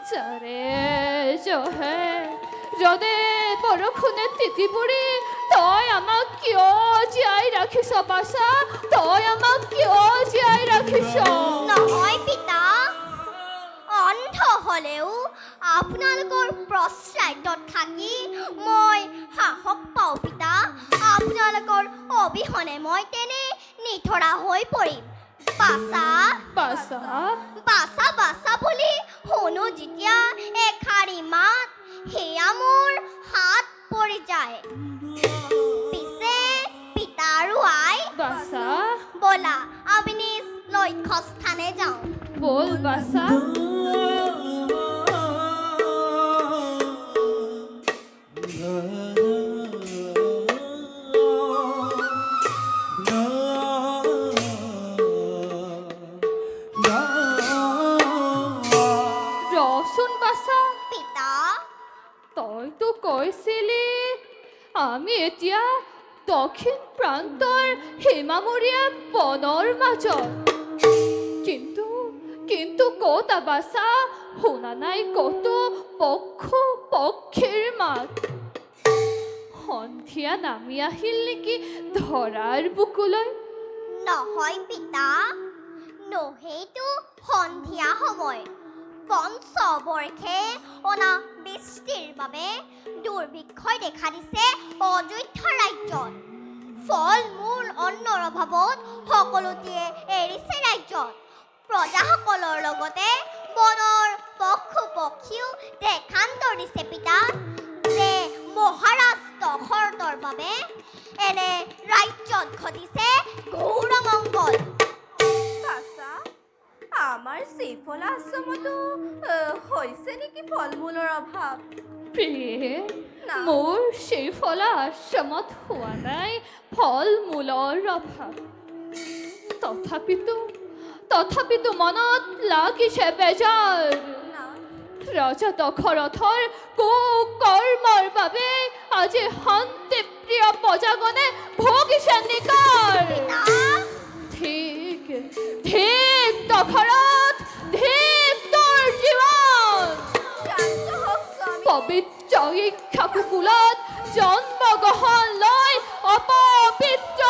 যাৰে জহে ৰদে বৰষুণে তিতি বুঢ়ী তই আমাক কিয় জীয়াই ৰাখিছ বাছা তই আমাক কিয় জীয়াই ৰাখিছ নহয় পিতা অন্ধ হলেও আপোনালোকৰ প্ৰশ্ৰায়ত থাকি মই সাহস পাওঁ পিতা আপোনালোকৰ অবিহনে মই তেনে নিথৰা হৈ পৰিম বাছা বাছা বাছা বাছা বুলি শুনো যেতিয়া এষাৰি মাত সেয়া মোৰ হাত পৰি যায় পিছে পিতা আৰু আই বাছা ব'লা আমি নিজ লক্ষ্যস্থানে যাওঁ বল বাছা ৰচোন বাছা পিতা তইতো কৈছিলি আমি এতিয়া দক্ষিণ প্ৰান্তৰ সীমামূৰীয়া বনৰ মাজত কিন্তু ক'ত বাছা শুনা নাই ক'তো পক্ষু পক্ষীৰ মাত সন্ধিয়া নামি আহিল নেকি ধৰাৰ বুকুলৈ নহয় পিতা নহয়তো সন্ধিয়া সময় পঞ্চবৰ্ষে অনাবৃষ্টিৰ বাবে দুৰ্ভিক্ষই দেখা দিছে অযোধ্যা ৰাজ্যত ফল মূল অন্নৰ অভাৱত সকলোতে এৰিছে ৰাজ্যত প্ৰজাসকলৰ লগতে বনৰ পশু পক্ষীও দেখান্তৰ দিছে পিতা যে মহাৰাজ দশৰথৰ বাবে এনে ৰাজ্যত ঘটিছে ঘোৰ অমংগল বাছা আমাৰ শ্ৰীফলা আশ্ৰমতো হৈছে নেকি ফল মূলৰ অভাৱ? প্ৰিয়ে না। মোৰ শ্ৰীফলা আশ্ৰমত হোৱা নাই ফল মূলৰ অভাৱ। তথাপিতো মনত লাগিছে বেজাৰ। না। ৰজা দশৰথৰ কুকৰ্মৰ বাবে আজি শান্তিপ্ৰিয় প্ৰজাগণে ভোগিছে নিকাৰ। ঠিক দশৰথ, ঠিক তোৰ জীৱন। শান্ত হওক স্বামী। পবিত্ৰ ইক্ষ্বাকুকুলত জন্মগ্ৰহণ লৈ অপবিত্ৰ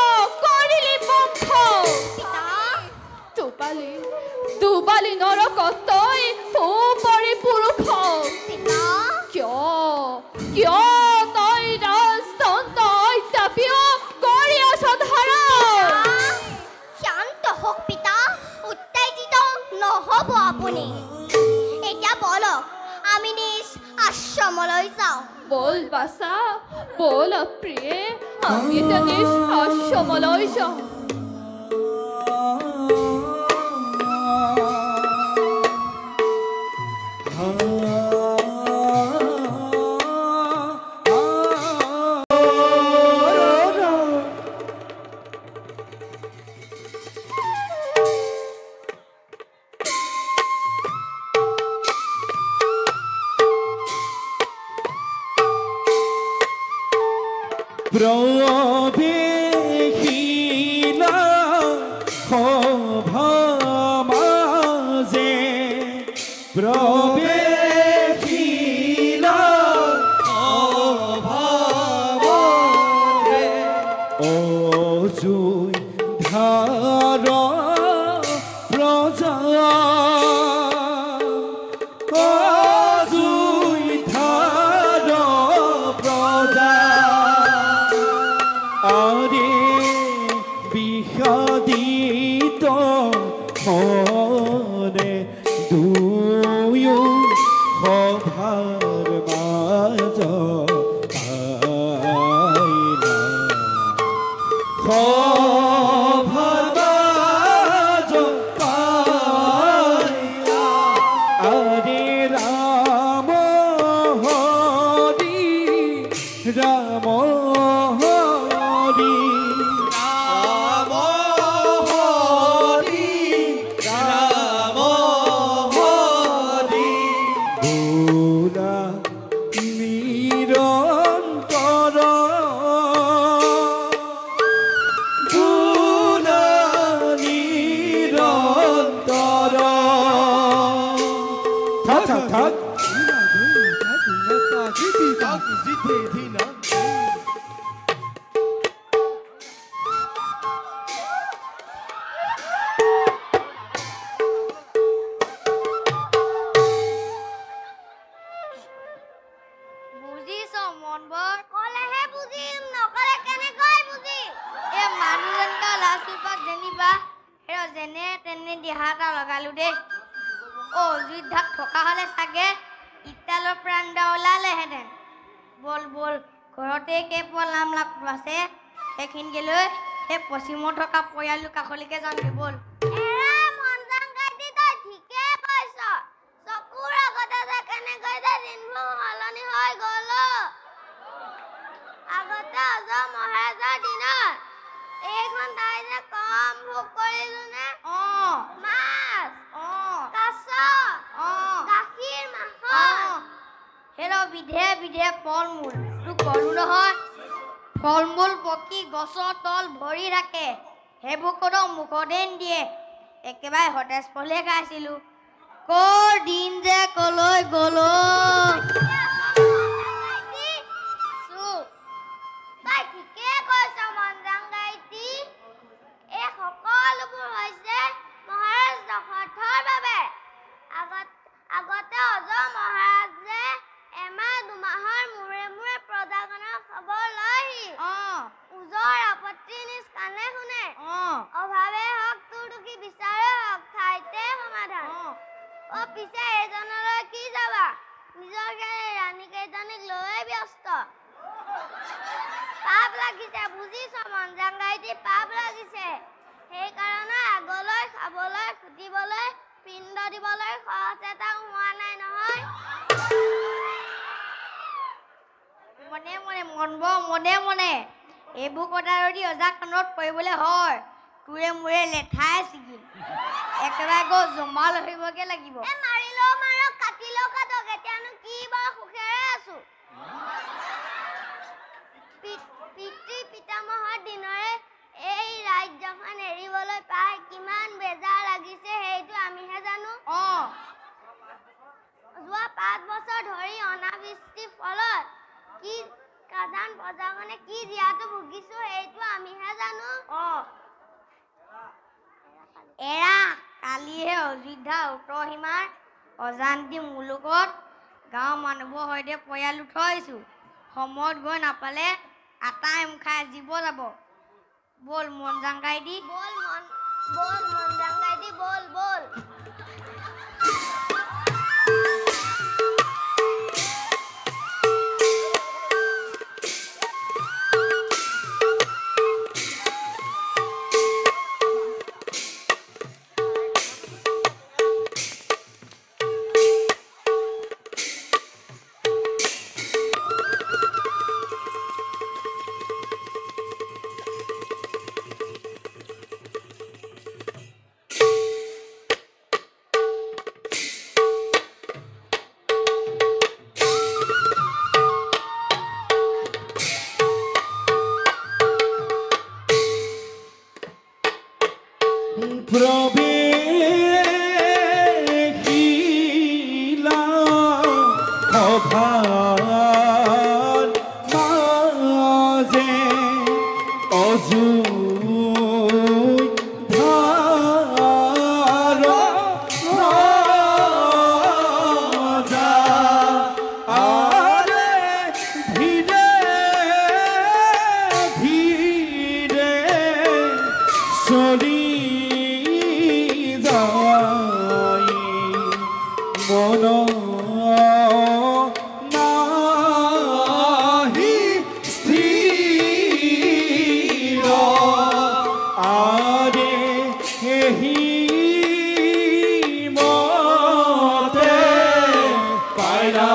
কৰিলি বংশ। দুবালি নৰকত তই সুপৰিপুৰুষ। কিয় তই ৰাজদণ্ড অত্যাপিও কৰি আছ ধাৰণ? শান্ত হওক পিতা, উত্তেজিত নহ'ব আপুনি। এতিয়া বলক আমি নিজ আশ্ৰমলৈ যাওঁ। বল বাছা, বল প্ৰিয়ে, আমি এতিয়া নিজ আশ্ৰমলৈ যাওঁ। প্ৰৱেশিলা সভা মাজে, প্ৰৱেশিলা সভা মাজে, অযোধ্যাৰ প্ৰজা, অযোধ্যাৰ প্ৰজা, আৰে বিষাদিত মনে দুয়ো সভাৰ মাজ পাইলা, সভাৰ মাজ পাইলা, আৰে ৰাম হৰি ৰাম হৰি ৰাম হৰি ৰাম হৰি, গুণা নিৰন্তৰ, গুণা নিৰন্তৰ। থাক থাক থাক, বুজিছ মনবৰ? ক'লেহে বুজিম, নকলে কেনেকৈ বুজিম? এই মানুহজনক লাজপাক যেনিবা যেনে তেনে দিহা এটা লগালো দেই। অযোধ্যাত থকা হ'লে চাগে ইটালৰ প্ৰাণদা ওলালেহেঁতেন। বল বল, ঘৰতে কেইপল নাম লাগটো আছে, সেইখিনিকে লৈ সেই পশ্চিমত থকা পৰিয়ালটোৰ কাষলৈকে যামগে বল। চকুৰ আগতে যে কেনেকৈ যে দিনবোৰ সলনি হৈ গ'ল। আগতে অজয় মহাৰাজৰ দিনত এইখন ঠাই যে কম ভোগ কৰিলো নে? মাছ, কাছ, গাখীৰ, মাখন, হেৰ বিধে বিধে ফল মূল। তোক ক'লো নহয়, ফল মূল পকি গছৰ তল ভৰি থাকে, সেইবোৰ কোনো মুখতে নিদিয়ে। একেবাৰে সতেজ ফলে খাইছিলো। কৰ দিন যে কলৈ গ'ল। তাই ঠিকে কৈছ মঞ্জাংগাইটি। এই সকলোবোৰ হৈছে মহাৰাজ দশৰথৰ বাবে। আগতে অজয় মহাৰাজে এমাহ দুমাহৰ মূৰে মূৰে প্ৰজাগণৰ খবৰ লয়হি। ওজৰ আপত্তি নিজ কাণে শুনে। অভাৱে হওক তোৰ দুখী বিচাৰে হওক ঠাইতে সমাধান। পিছে এইজনলৈ কি যাবা? নিজৰ ৰাণী কেইজনীক লৈ ব্যস্ত। পাপ লাগিছে বুজিছ মঞ্জাংগাইটি, পাপ লাগিছে। সেইকাৰণে আগলৈ খাবলৈ খুটিবলৈ পিণ্ড দিবলৈ খৰচ এটা হোৱা নাই নহয় মনে মনে মনব মনে মনে এইবোৰ কথা যদি অজা কাণত পৰিবলৈ হয় তোৰে মোৰে লেঠাই ছিগিল একেবাৰে গৈ জমাল হৈবগে লাগিব মাৰিলো মাৰক কাটিলো কাটক এতিয়ানো কি বা সুখেৰে আছো পিতৃ পিতামহৰ দিনৰে এই ৰাজ্যখন এৰিবলৈ পাই কিমান বেজাৰ লাগিছে সেইটো আমিহে জানো যোৱা 5 বছৰ ধৰি অনাবৃষ্টিৰ ফলত কি কাদান প্ৰজাখনে কি জীয়াটো ভুগিছো সেইটো আমিহে জানো এৰা কালিহে অযোধ্যা উত্তৰ সীমাৰ অজান্তি মুলুকত গাঁৱৰ মানুহৰ সৈতে পৰিয়াল উঠাইছো সময়ত গৈ নাপালে আটাই মুখাই জীৱ যাব বল মন জাংগাই দি বল মন জাংগাই দি বল প্রবেশিলা সভার মাঝে অযোধ্যার রাজা আরে ধীরে ধীরে চলি মন নাহি স্থিৰ আৰে এহি মতে পাইলা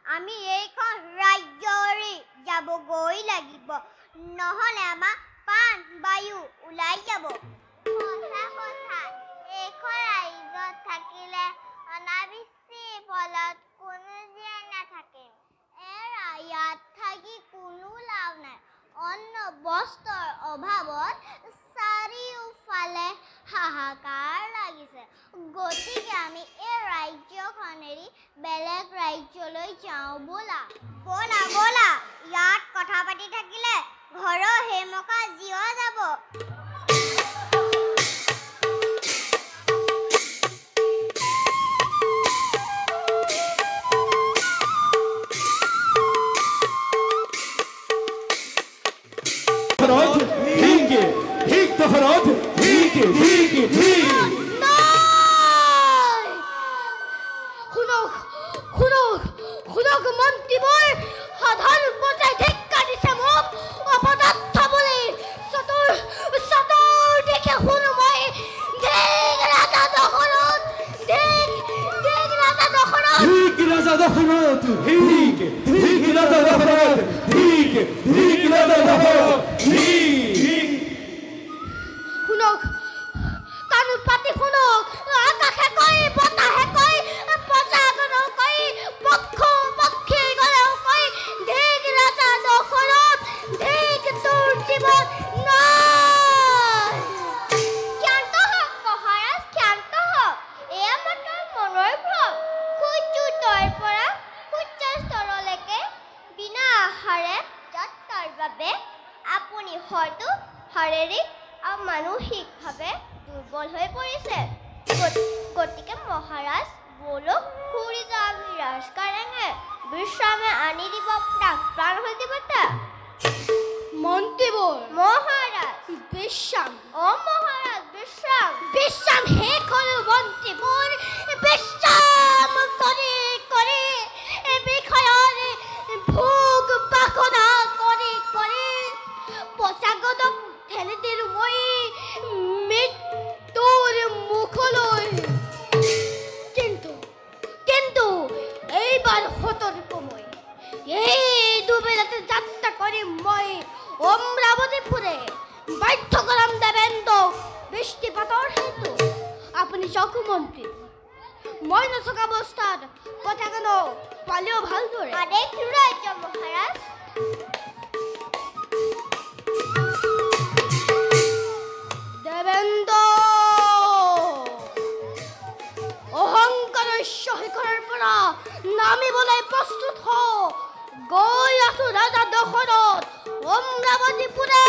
আমি এইখন ৰাজ্যৰি যাবগৈ লাগিব নহলে আমাৰ পান বায়ু ওলাই যাব কথা এইখন ৰাজ্যত থাকিলে অনাবৃষ্টিৰ ফলত কোনো জীয়াই নাথাকে ইয়াত থাকি কোনো লাভ নাই অন্ন বস্ত্ৰৰ অভাৱত চাৰিওফালে হাহাকাৰ লাগিছে গতিকে আমি এই ৰাজ্যখন এৰি বেলেগ ৰাজ্যলৈ যাওঁ ব'লা ইয়াত কথা পাতি থাকিলে ঘৰৰ হেমকা জীৱ যাব শুনক মন্ত্ৰীবোৰ সাধাৰণ পৰ্যায় ধিক্কা দিছে মোক অপদাৰ্থ বুলি চতুৰ দেখে শুনো মই দেখ ৰাজা দখলত শুনক কাণত পাতি শুনক আকাশে কয় বতাহে কয় প্ৰজাজনক কয় পক্ষী গলেও কয় দেখ ৰাজা দখলত বাবে আপুনি হয়তো শাৰীৰিক আৰু মানসিকভাৱে দুৰ্বল হৈ পৰিছে। গতিকে মহাৰাজ বলক ঘূৰি যাওঁ আমি ৰাজকাৰেঙে বিশ্ৰামে আনি দিব প্ৰাণ সচিবতা। মন্ত্ৰীবোৰ মহাৰাজ বিশ্ৰাম মহাৰাজ বিশ্ৰাম বিশ্ৰাম শেষ হলো মন্ত্ৰীবোৰ বিশ্ৰাম কৰি কৰি বিষয়ৰ ভোগ বাসনা কৰি কৰি পচাগতক ঠেলি দিলো মই মৃত্যুৰ মুখলৈ। কিন্তু এইবাৰ সতৰ্ক মই এই দুবেলাতে যাত্ৰা কৰি মই অমৰাৱতীপুৰে বাধ্য কৰাম দেৱেন্দ্ৰক বৃষ্টিপাতৰ হেতু। আপুনি চাওক মন্ত্ৰী, মই নথকা অৱস্থাত পতাকানো পালেও ভালদৰে আদেশ ৰাজ্য মহাৰাজ। দেৱেন্দ্ৰ অহংকাৰৰ শিখৰৰ পৰা নামিবলৈ প্ৰস্তুত হ। গৈ আছো ৰাজা দশৰথ অমৰাৱতীপুৰে।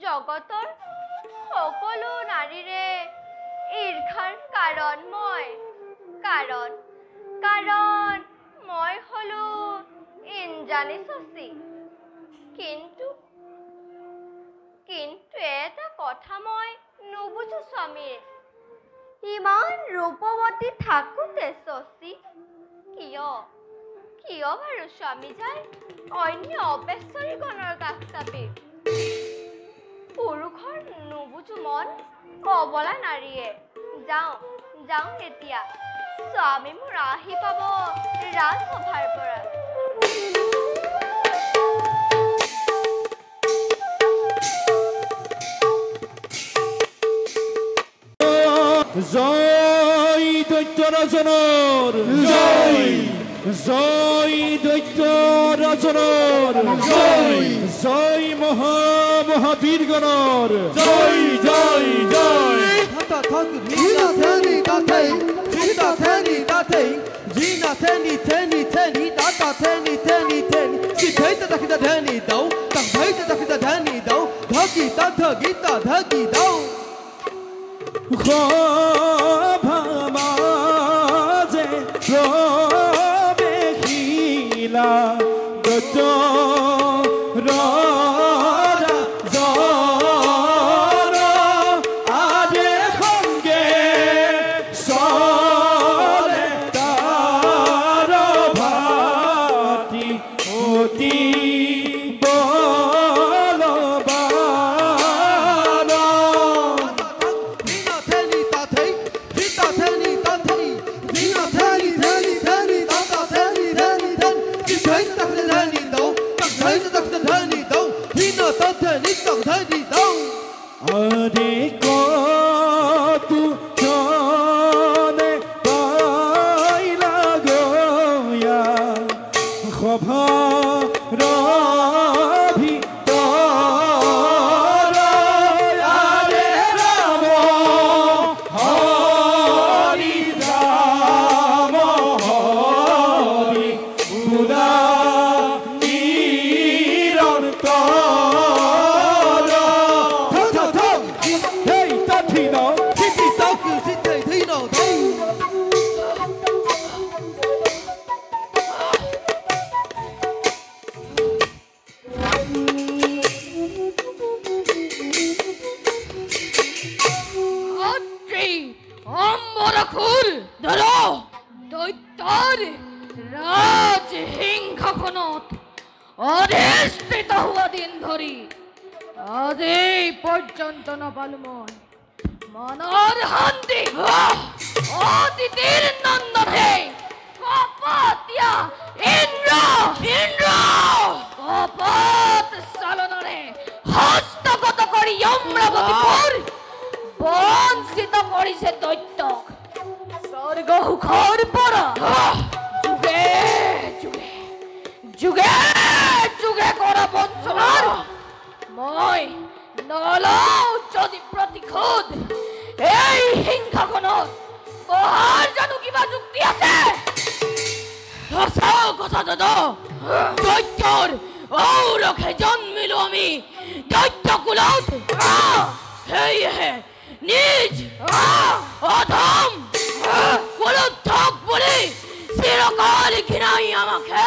জগতৰ সকলো নাৰীৰে ঈৰ্ষাৰ কাৰণ মই হলো ইন্দ্ৰাণী শশী। কিন্তু এটা কথা মই নুবুজো স্বামীৰ, ইমান ৰূপৱতী থাকোতে শশী কিয় বাৰু স্বামী যায় অন্য অপেশ্বৰীগণৰ কাষ চাপি? পুৰুষৰ নুবুজো মন অবলা নাৰীয়ে। যাওঁ এতিয়া, স্বামী মোৰ আহি পাব ৰাজসভাৰ পৰা। জয় দৈত্যৰাজনৰ জয়। জয় দৈত্য ৰাজনৰ জয় জয় মহাবীৰগণৰ জয় জয় জয় মাজে প্ৰৱেশিলা দৈত্য অধিষ্ঠিত হোৱা দিন ধৰি আজি পৰ্যন্ত নাপালো মই মনৰ শান্তি অতিথিৰ নন্দনে কপতীয়া ইন্দ্ৰ কপত চালনাৰে হস্তগত কৰি অমৰাৱতীপুৰ বঞ্চিত কৰিছে দৈত্যক স্বৰ্গ সুখৰ পৰা যুগে যুগে যুগে যুগে কৰা বঞ্চনাৰ মই নলওঁ যদি প্ৰতিশোধ এই হিংসাখনত পঢ়াৰ জানো কিবা যুক্তি আছে সঁচা কথা দাদা দৈত্যৰ ঔৰসে জন্মিলো আমি দৈত্য কুলত সেয়েহে নিজ অধম কুলুদ্ধক বুলি চিৰকাল ঘৃণাই আমাকে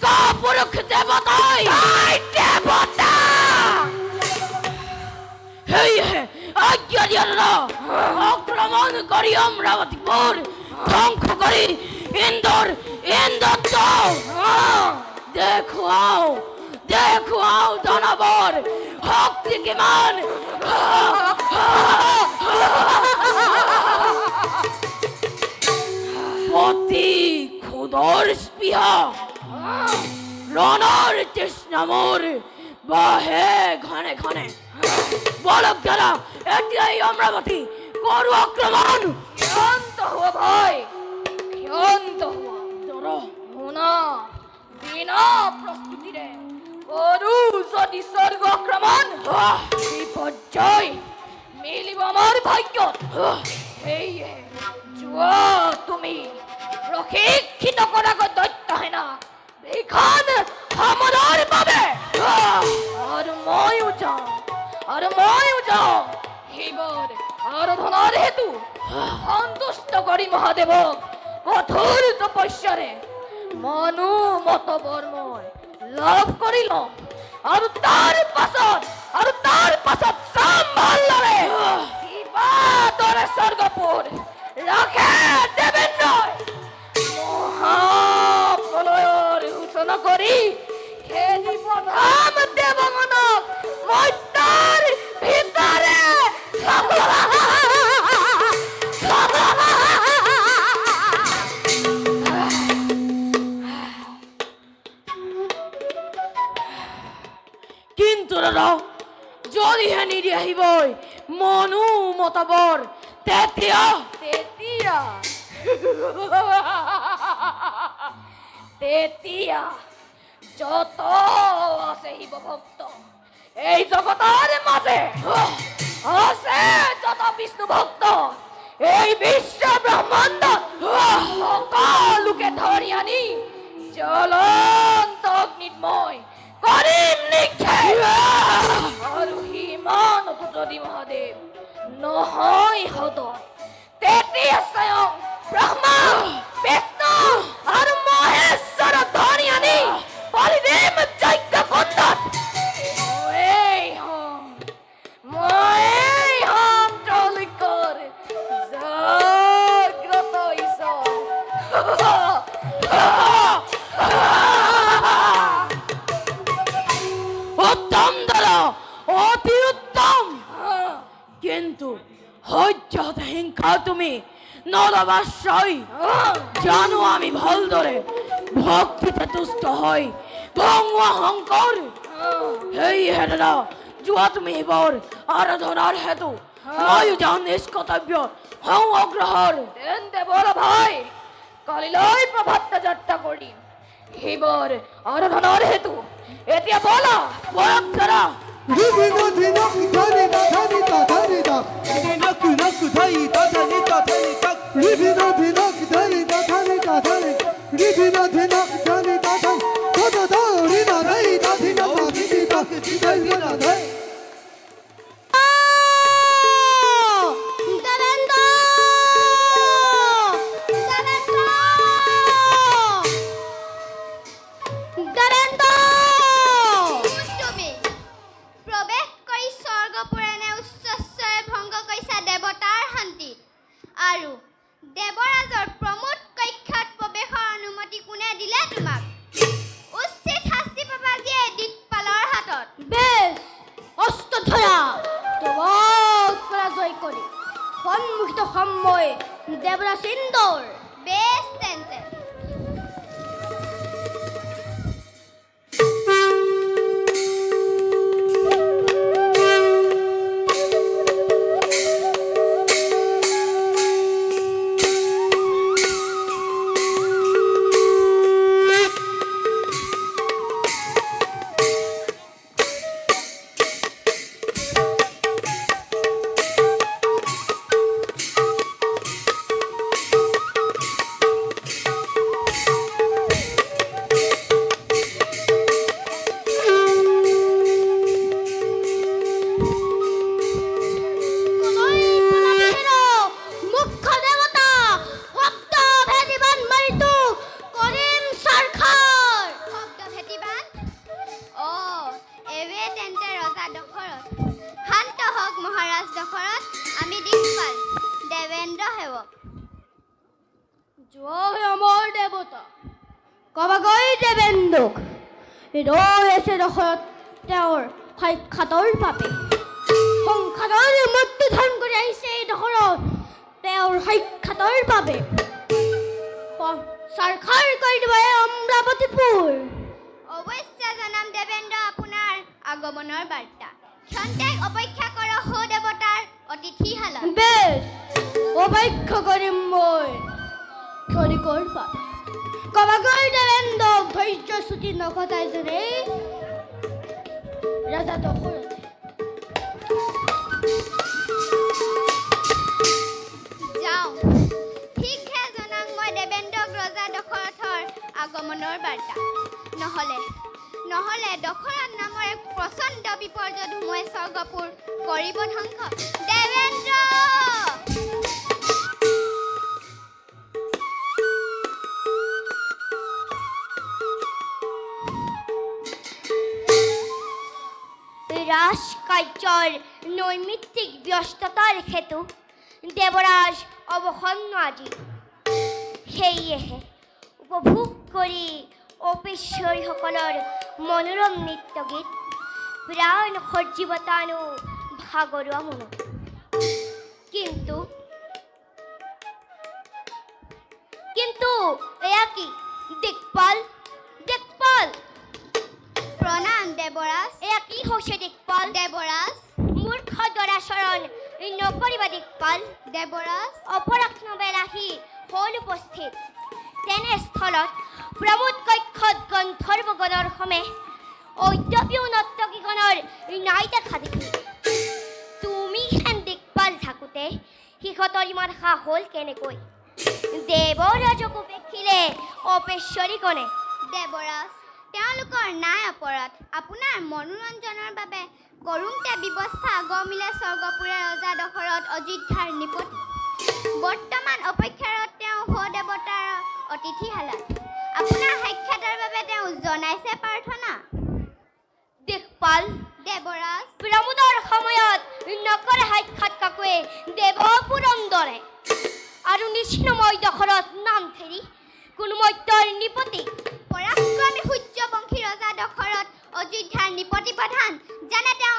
কাপুৰুষ দেৱতাই দেৱতা সেয়েহে আজ্ঞা দিয়া দাদা আক্ৰমণ কৰি অমৰাৱতীপুৰ ধ্বংস কৰি ইন্দ্ৰত্ব দেখুৱাও দানৱৰ শক্তি কিমান পতি খুদৰ স্পৃহা ৰণৰ তৃষ্ণা মোৰ বাহে ঘনে ঘনে বলক দাদা এতিয়াই অমৰাৱতী কৰো আক্ৰমণ ক্ষান্ত হোৱা ভাই ক্ষান্ত হোৱা দৰ শুনা বিনা প্ৰস্তুতিৰে কৰো যদি স্বৰ্গ আক্ৰমণ বিপৰ্যয় মিলিব আমাৰ ভাগ্যত সেয়ে যোৱা তুমি প্ৰশিক্ষিত কৰা দৈত্য সেনা এইখন সমাধাৰ বাবে আৰু ময়ো যাওঁ শিৱৰ আৰাধনাৰ হেতু সন্তুষ্ট কৰি মহাদেৱক কঠোৰ তপস্যাৰে মনোমতবৰ মই লাভ কৰি লওঁ আৰু তাৰ পাছত চাম ভালদৰে কিবা দৰে স্বৰ্গপুৰ ৰাখে দেৱেন্দ্ৰই মহাপ্ৰলয়ৰ সূচনা কৰি খেলি প্ৰধান দেৱগণক মই তাৰ ভিতৰে কিন্তু দাদা যদিহে নিদি আহিবই মনোমতবৰ তেতিয়া তেতিয়া যত আছে শিৱভক্ত এই জগতৰ মাজে আছে যত বিষ্ণু ভক্ত এই বিশ্ব ব্ৰহ্মাণ্ডত সকলোকে ধৰি আনি জ্বলন্ত অগ্নিত মই কৰিম নিক্ষেপ আৰু সিমানতো যদি মহাদেৱ নহয় সদয় তেতিয়া স্বয়ং ব্ৰহ্মা বিষ্ণু আৰু মহেশ্বৰক ধৰি আনি বলিদিম যজ্ঞ কুণ্ডত মই হম ত্ৰৈলোক্যৰ জাগ্ৰত ঈশ্বৰ উত্তম দাদা অতি উত্তম কিন্তু সহ্যত হিংসা তুমি নলবাশ্বই জানো আমি ভালদৰে ভক্তিতে তুষ্ট হৈ ভঙুৱা শংকৰ সেয়েহে দাদা যোৱা তুমি এইবাৰ আৰাধনাৰ হেতু ময়ো যাওঁ নিষ্কৰ্তব্য হওঁ অগ্ৰসৰ তেন্তে বৰা ভাই কালিলৈ প্ৰভাত যাত্ৰা কৰিম শিৱৰ আৰাধনাৰ হেতু এতিয়া বলা বৰক ধৰা আৰু দেৱৰাজৰ প্ৰমোদ কক্ষত প্ৰৱেশৰ অনুমতি কোনে দিলে তোমাক উচিত শাস্তি পাবা যে দিকপালৰ হাতত বেশ অস্ত্ৰ ধৰা তোমাক পৰাজয় কৰি সন্মুখিত সময় দেৱৰাজ ইন্দ্ৰৰ বেশ তেন্তে ৰৈছে দশৰথ তেওঁৰ সাক্ষাতৰ বাবে সংসাৰৰ মৃত্যু ধাৰণ কৰি আহিছে এই দশৰথ তেওঁৰ সাক্ষাতৰ বাবে চাৰখাৰ কৰি দিব এই অমৰাৱতীপুৰ অৱশ্যে জনাম দেৱেন্দ্ৰ আপোনাৰ আগমনৰ বাৰ্তা ক্ষন্তেক অপেক্ষা কৰ সৌ দেৱতাৰ অতিথিশালত বেশ অপেক্ষা কৰিম মই ক্ষণিকৰ বাবে কবাগৈ দেৱেন্দ্ৰক ধৈৰ্য ছুটি নঘটাই যেনে ৰাজা দশৰথে যাওঁ শীঘ্ৰে জনাম মই দেৱেন্দ্ৰক ৰজা দশৰথৰ আগমনৰ বাৰ্তা নহলে দশৰথ নামৰ এক প্ৰচণ্ড বিপৰ্যয় ধুমুৱাই স্বৰ্গপুৰ কৰিব ধ্বংস দেৱেন্দ্ৰ ৰাজকাৰ্যৰ নৈমিত্তিক ব্যস্ততাৰ হেতু দেৱৰাজ অৱসন্ন আজি সেয়েহে উপভোগ কৰি অপেশ্বৰীসকলৰ মনোৰম নৃত্য গীত প্ৰাণ সজীৱতানো ভাগৰুৱা মনত কিন্তু এয়া কি দিকপাল প্ৰণাম দেৱৰাজ এয়া কি হৈছে দিকপাল দেৱৰাজ মূৰ্খ দৰাচৰণ নকৰিবা দিকপাল দেৱৰাজ অপৰাক্ষ বেলাহি হ'ল উপস্থিত তেনেস্থলত প্ৰমোদ কক্ষত গন্ধৰ্বগণৰ সমেত ঐদ্যপিও নৰ্তকীগণৰ নাই দেখা দেখি তুমি হেন দিকপাল থাকোঁতে সিহঁতৰ ইমান সাহ হ'ল কেনেকৈ? দেৱৰাজকো দেখিলে অপেশ্বৰীগণে দেৱৰাজ, তেওঁলোকৰ নাই অপৰাধ। আপোনাৰ মনোৰঞ্জনৰ বাবে কৰোঁতে ব্যৱস্থা গমিলে স্বৰ্গপুৰৰ ৰজা দশৰথ অযোধ্যাৰ নিপতি। বৰ্তমান অপেক্ষাৰত তেওঁ দেৱতাৰ অতিথিশালাত। আপোনাৰ সাক্ষাতৰ বাবে তেওঁ জনাইছে প্ৰাৰ্থনা। দিকপাল দেৱৰাজ, প্ৰমোদৰ সময়ত নকৰে সাক্ষাৎ কাকোৱে দেৱপুৰন্দৰে আৰু নিচিনময় দশৰথ নাম ফেৰি কোনো মত্যৰ নিপতি। পৰাক্ৰমী সূৰ্যবংশী ৰজা দশৰথ অযোধ্যাৰ নিপতি প্ৰধান। জানে তেওঁ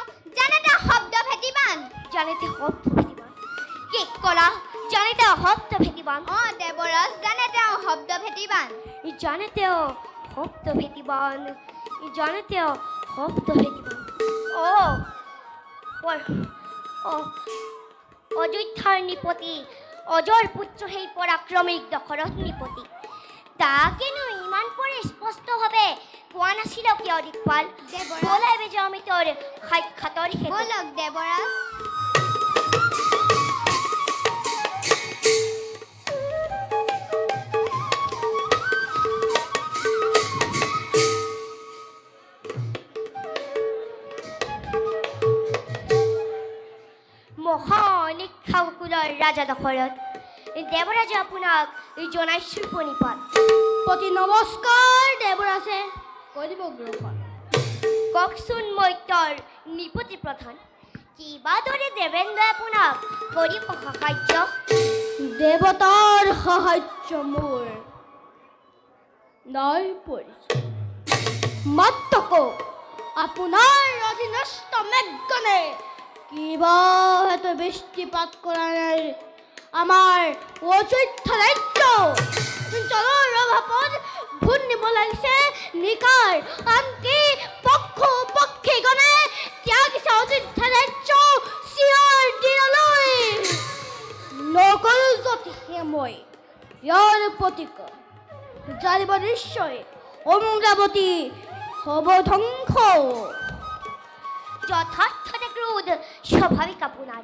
শব্দ ভেটিবান। জানে তেওঁ শব্দ ভেটিবান। কি ক'লা? জানে তেওঁ শব্দ ভেটিবান। দেৱৰাজ, জানে তেওঁ শব্দ ভেটিবান। জানে তেওঁ শব্দ ভেটিবান। জানে তেওঁ শব্দ ভেটিবান। অযোধ্যাৰ নিপতি অজৰ পুত্ৰ সেই পৰাক্ৰমিক দশৰথ নিপতি। তাকেনো ইমান কৰি স্পষ্টভাৱে কোৱা নাছিল কিয় দিকপাল? বলাই বেজা আমি তোৰ সাক্ষাতৰ বলক দেৱৰাজ। মহানিক্ষাকুলৰ ৰাজা দশৰথ, দেৱৰাজে আপোনাক জনাইছোঁ প্ৰণিপাত। প্ৰতি নমস্কাৰ দেৱৰাজে। কৈ দিব গৃহপাল। কওকচোন মত্যৰ নিপতি প্ৰধান, কিবাদৰে দেৱেন্দ্ৰই আপোনাক কৰিব সাহায্য? দেৱতাৰ সাহায্য মোৰ নাই পৰিচয়। মাত্ৰ কওক আপোনাৰ অধীনস্থ মেঘগণে কিবা হেতু বৃষ্টিপাত কৰা নাই আমাৰ অযোধ্যা ৰাজ্য। জলৰ অভাৱত ভোট নিব লাগিছে নিকাৰ। আনকি পক্ষীগণে ত্যাগিছে অযোধ্যা ৰাজ্য চিৰ দিনলৈ। নকৰো যদিহে মই ইয়াৰ প্ৰতিকাৰ জানিব নিশ্চয় অমৰাৱতী হ'ব ধ্বংস। যথাৰ্থতে ক্ৰোধ স্বাভাৱিক আপোনাৰ,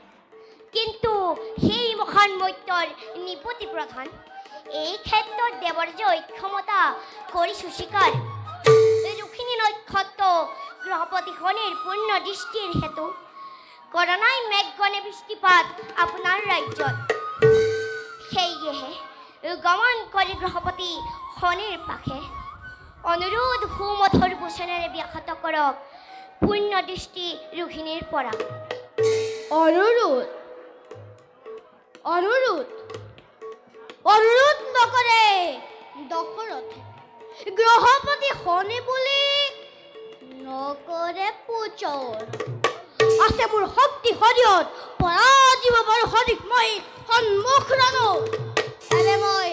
কিন্তু সেই মহান মত্যৰ নিপতি প্ৰধান এই ক্ষেত্ৰত দেৱৰাজে অক্ষমতা কৰিছোঁ স্বীকাৰ। ৰুক্মিণী নক্ষত্ৰ গ্ৰহপতি শনিৰ পূৰ্ণ দৃষ্টিৰ হেতু কৰা নাই মেঘগণে বৃষ্টিপাত আপোনাৰ ৰাজ্যত। সেয়েহে গমন কৰি গ্ৰহপতি শনিৰ পাশে অনুৰোধ সুমধুৰ বচনেৰে ব্যাহত কৰক পূৰ্ণ দৃষ্টি ৰোহিণীৰ পৰা। অনুৰোধ নকৰে দশৰথে। গ্ৰহপতি শনি বুলি নকৰে পুজৰ। আছে মোৰ শক্তি শৰীৰত পৰাজিব পাৰোঁ সদিক মই সন্মুখ ৰানো। এনে মই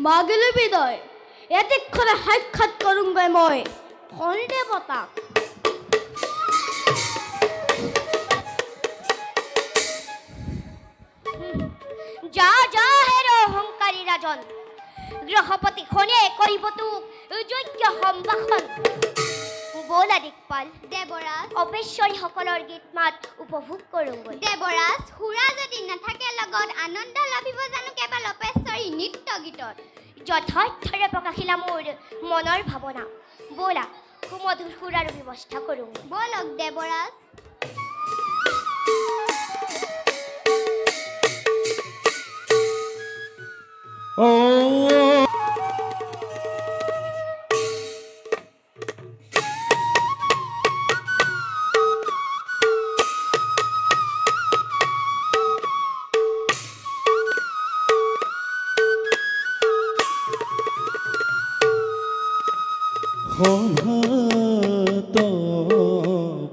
মাগিলো বিদয় এদিক্ষণে সাক্ষাৎ কৰোঁগৈ মই শনি দেৱতাক। যা হেৰ অহংকাৰী ৰাজন, গ্ৰহপতি শনিয়ে কৰিব তোক যোগ্য সম্ভাষণ। বলা দিকপাল, দেৱৰাজ, অপেশ্বৰীসকলৰ গীত মাত উপভোগ কৰোঁগৈ। দেৱৰাজ, সুৰা যদি নাথাকে লগত আনন্দ লাভিব জানো কেৱল অপেশ্বৰী নৃত্য গীতত? যথাৰ্থৰে প্ৰকাশিলা মোৰ মনৰ ভাৱনা। বলা সুমধুৰ সুৰাৰ ব্যৱস্থা কৰোঁ। বলক দেৱৰাজ। সভাত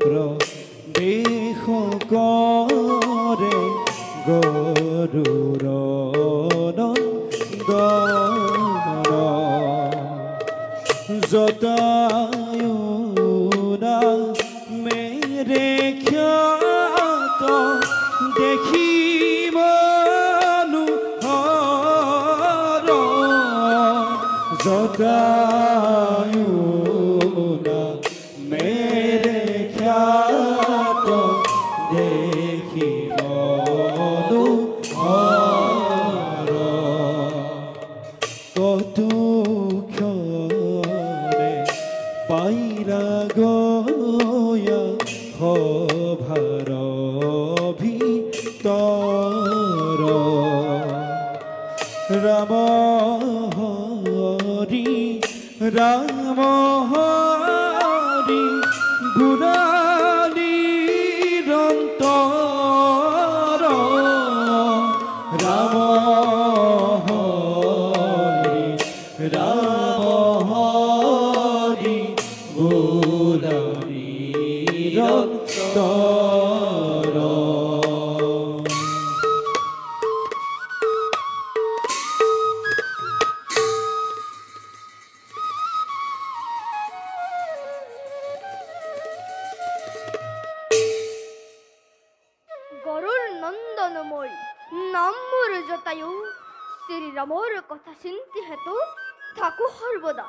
প্ৰৱেশ কৰে গৰুড় নন্দন, জটায়ুনা মেৰে খ্যাত দেখি মনোহৰ, জটা গয়া সভাৰ ভিতৰ ৰাম হৰি ৰাম হৰি গুণানিৰন্তৰ ৰাম হৰি ৰাম হৰি গুণানিৰন্তৰ গৰুৰ নন্দন মই নাম মোৰ জটায়ু শ্ৰীৰামৰ কথা চিন্তি হেতু থাকো সৰ্বদা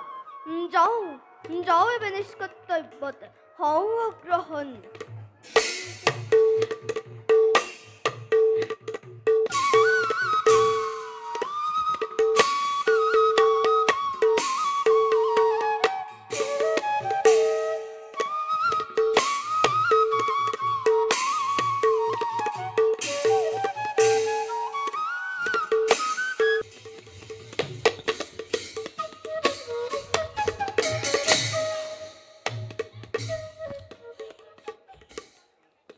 যাওঁ এবে নিষ্কৰ্তব্যত হওঁ অগ্ৰহণ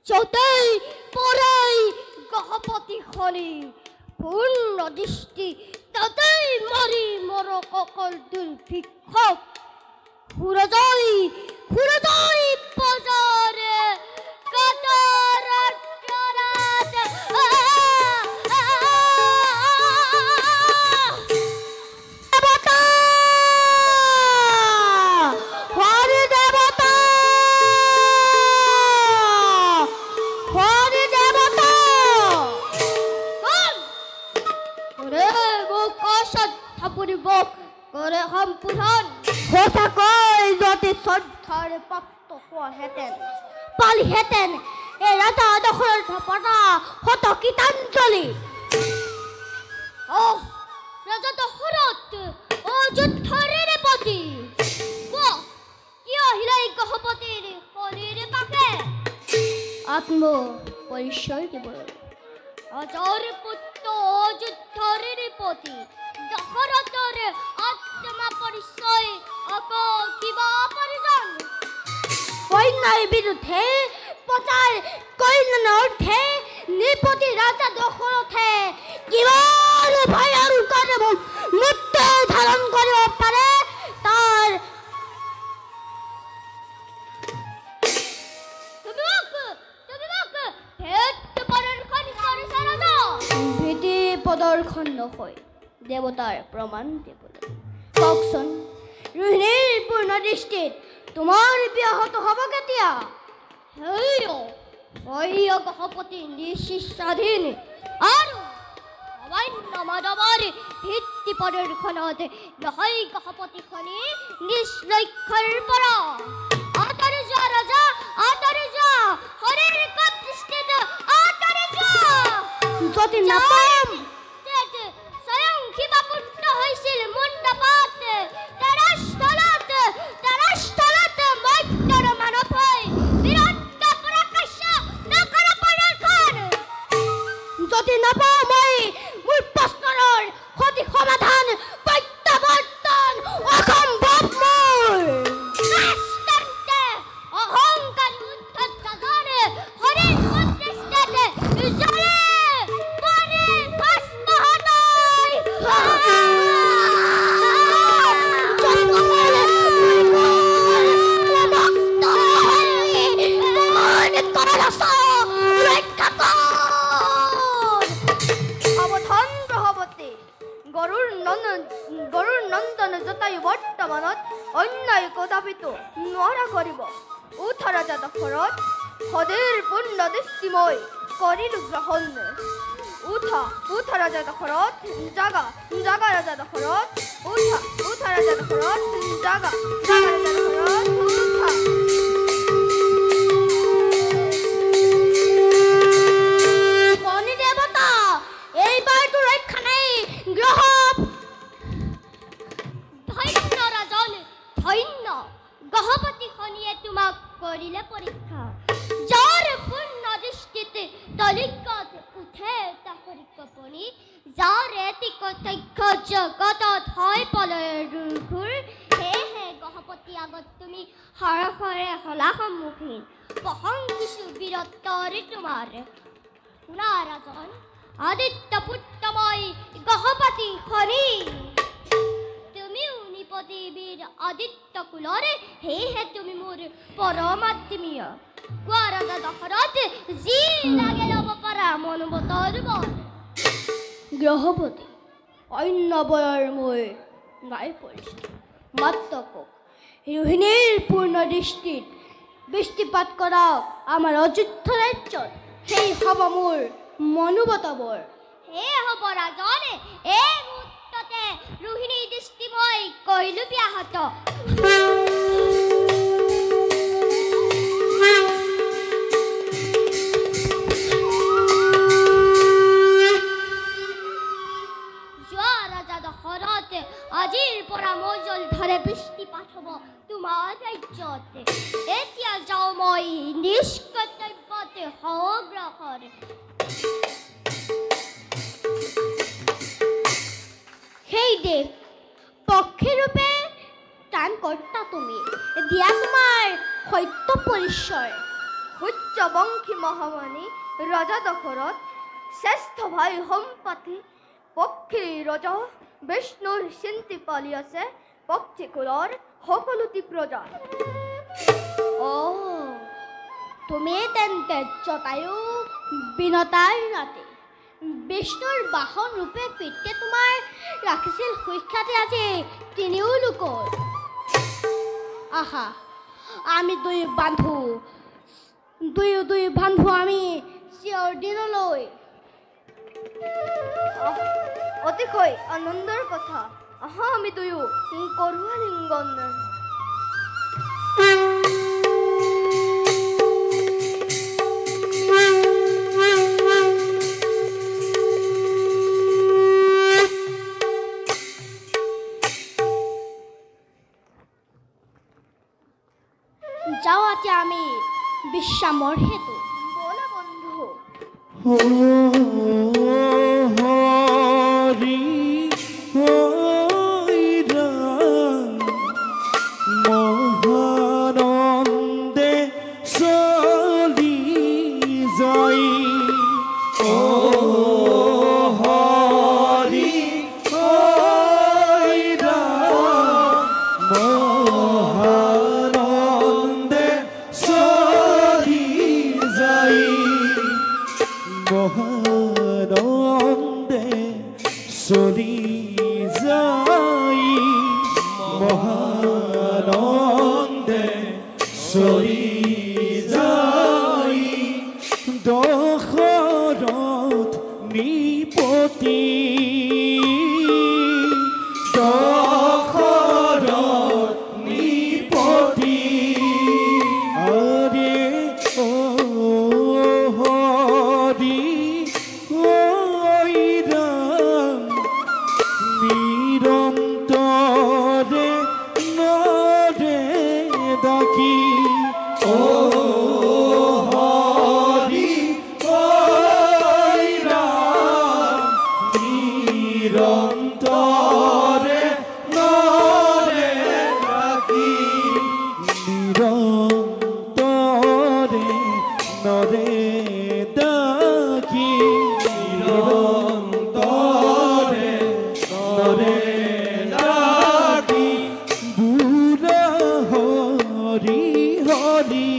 যতেই পৰাই গহপতি খনি পূৰ্ণ দৃষ্টি তাতেই মাৰি মৰ ককল দুৰ্ভিক্ষক সুৰজয় বজাৰে কাটাৰাত দেৱতা হৰি দেৱতা হৰি দেৱতা মোক শ্ৰদ্ধা পূৰ্বক কৰে সম্পূৰণ সঁচাকৈ যদি শ্ৰদ্ধাৰ প্ৰাপ্ত হোৱাহেঁতেন পালিহেঁতেন এই ৰাজা দশৰথ পতা শত গীতাঞ্জলি ৰাজা দশৰথ অযোধ্যাৰে পতি কিয় আহিলা এই গহপতিৰ শৰীৰ পাকে আত্ম পৰিচয় দিবলৈ অজৰ পুত্ৰ অযোধ্যাৰ পতি দশৰথৰ আত্মা পৰিচয় আকৌ কিবা প্ৰয়োজন কন্যাৰ বিৰুদ্ধে প্ৰচাৰ কন্যাৰ অৰ্থে নৃপতি ৰাজা দশৰথে কিমান ভয়ংকৰ মৃত্যু ধাৰণ কৰিব পাৰে তাৰ প্ৰদৰ্শন নহয় দেৱতাৰ প্ৰমাণ দিবলৈ কওকচোন ৰোহিণীৰ পূৰ্ণ দৃষ্টিত তোমাৰ ব্যাহত হ'ব কেতিয়া গহপতি নিশিস্বাধীন আৰু অমান্য মাধৱৰ ভিত্তি প্ৰদৰ্শনত নহয় গহপতিখনি নিশ্লক্ষৰ পৰা আঁতৰি যোৱা ৰজা আঁতৰি যোৱা হৰিৰ দৃষ্টিত আঁতৰি যোৱা যদি নাপাম স্বয়ং শিৱপুত্ৰ হৈছিল মণ্ডপত তাৰ স্থলত মধ্যৰ মানৱ হৈ বীৰত্ব প্ৰকাশ্য নকৰ প্ৰদৰ্শন যদি নাপাওঁ মই মোৰ প্ৰশ্নৰ সঠিক সমাধান প্ৰত্যাৱৰ্তন অসম্ভৱ মোৰ অহংকাৰ হৰিৰ দৃষ্টিত জলে গৰুৰ নন্দন জটায়ু বৰ্তমানত অন্যায় কদাপিতো নোৱাৰা কৰিব উঠা ৰাজা দশৰথ সদীৰ পূৰ্ণ দৃষ্টিময় কৰিলো গ্ৰহণ উঠা ৰাজা দশৰথ জাগা ৰাজা দশৰথ উঠা ৰাজা দশৰথ জাগা ৰাজা দশৰথ উঠা শনি দেৱতা এইবাৰতো ৰক্ষা নাই গ্ৰহ ধন্য ৰাজন ধন্য গহপতি খনিয়ে কৰিলে পৰীক্ষা যাৰ পূৰ্ণ দৃষ্টিতে তলিকত উঠে তাহৰি কপনি যাৰ এতিক তথ্য জগতত হয় পলয়ৰ ঘূৰ সেয়েহে গহপতি আগত তুমি হৰহৰে হলা সন্মুখীন প্ৰশংসিছো বীৰত্বৰে তোমাৰ শুনা ৰাজন আদিত্য পুত্ৰময় গহপতি খনি তুমিও নিপতি বীৰ আদিত্য কুলৰে সেয়েহে তুমি মোৰ পৰমাত্মীয় কোৱা ৰজা দশৰথ যি লাগে ল'ব পাৰা মনোবতৰ বৰ গ্ৰহপতি অন্য বয়ৰ মই নাই পৰিছে মাত্ৰ কওক ৰোহিণীৰ পূৰ্ণ দৃষ্টিত বৃষ্টিপাত কৰক আমাৰ অযোধ্যা ৰাজ্যত সেই হ'ব মোৰ মনোবতবৰ সেয়ে হ'ব ৰাজনে এই মুহূৰ্ততে ৰোহিণীৰ দৃষ্টি মই কৰিলো ব্যাহত আজিৰ পৰা মজল ধৰে বৃষ্টিপাত হ'ব তোমাৰ ৰাজ্যতে এতিয়া যাওঁ মই নিষ্কৰ্তব্যতে অগ্ৰসৰ সেই দেৱ পক্ষীৰূপে টান কৰ্তা তুমি দিয়া তোমাৰ সত্য পৰিচয় সূৰ্যবংশী মহামানী ৰজা দশৰথ শ্ৰেষ্ঠ ভাই সম্পাতি পক্ষী ৰজা বিষ্ণুৰ চিন্তি পালি আছে পক্ষী কুলৰ সকলোটি প্ৰজা তুমি তেন্তে জটায়ু বিনতাৰ ৰাতি বিষ্ণুৰ বাহন ৰূপে পিতৃ তোমাৰ ৰাখিছিল সুখ্যাতি আজি তিনিও লোকৰ আহা আমি দুই বান্ধু আমি চিঞৰ দিনলৈ অতিশয় আনন্দৰ কথা আহা আমি দুয়ো কৰোৱা লিংগন যাওঁ এতিয়া আমি বিশ্ৰামৰ হেতু বলা বন্ধু হৰি মহানন্দে চলি যাই হৰি মহানন্দে চলি যাই মহানন্দে চলি যাই মহানন্দে চলি যাই দশৰথ নৃপতি দশৰথ নৃপতি আৰে হৰি ৰাম নিৰন্তৰে নৰে ডাকি হৰি ৰাম নিৰন্তৰে নৰে ডাকি নিৰন্তৰে নৰে ডাকি নিৰন্তৰে নৰে ডাকি বুঢ়া হৰি হৰি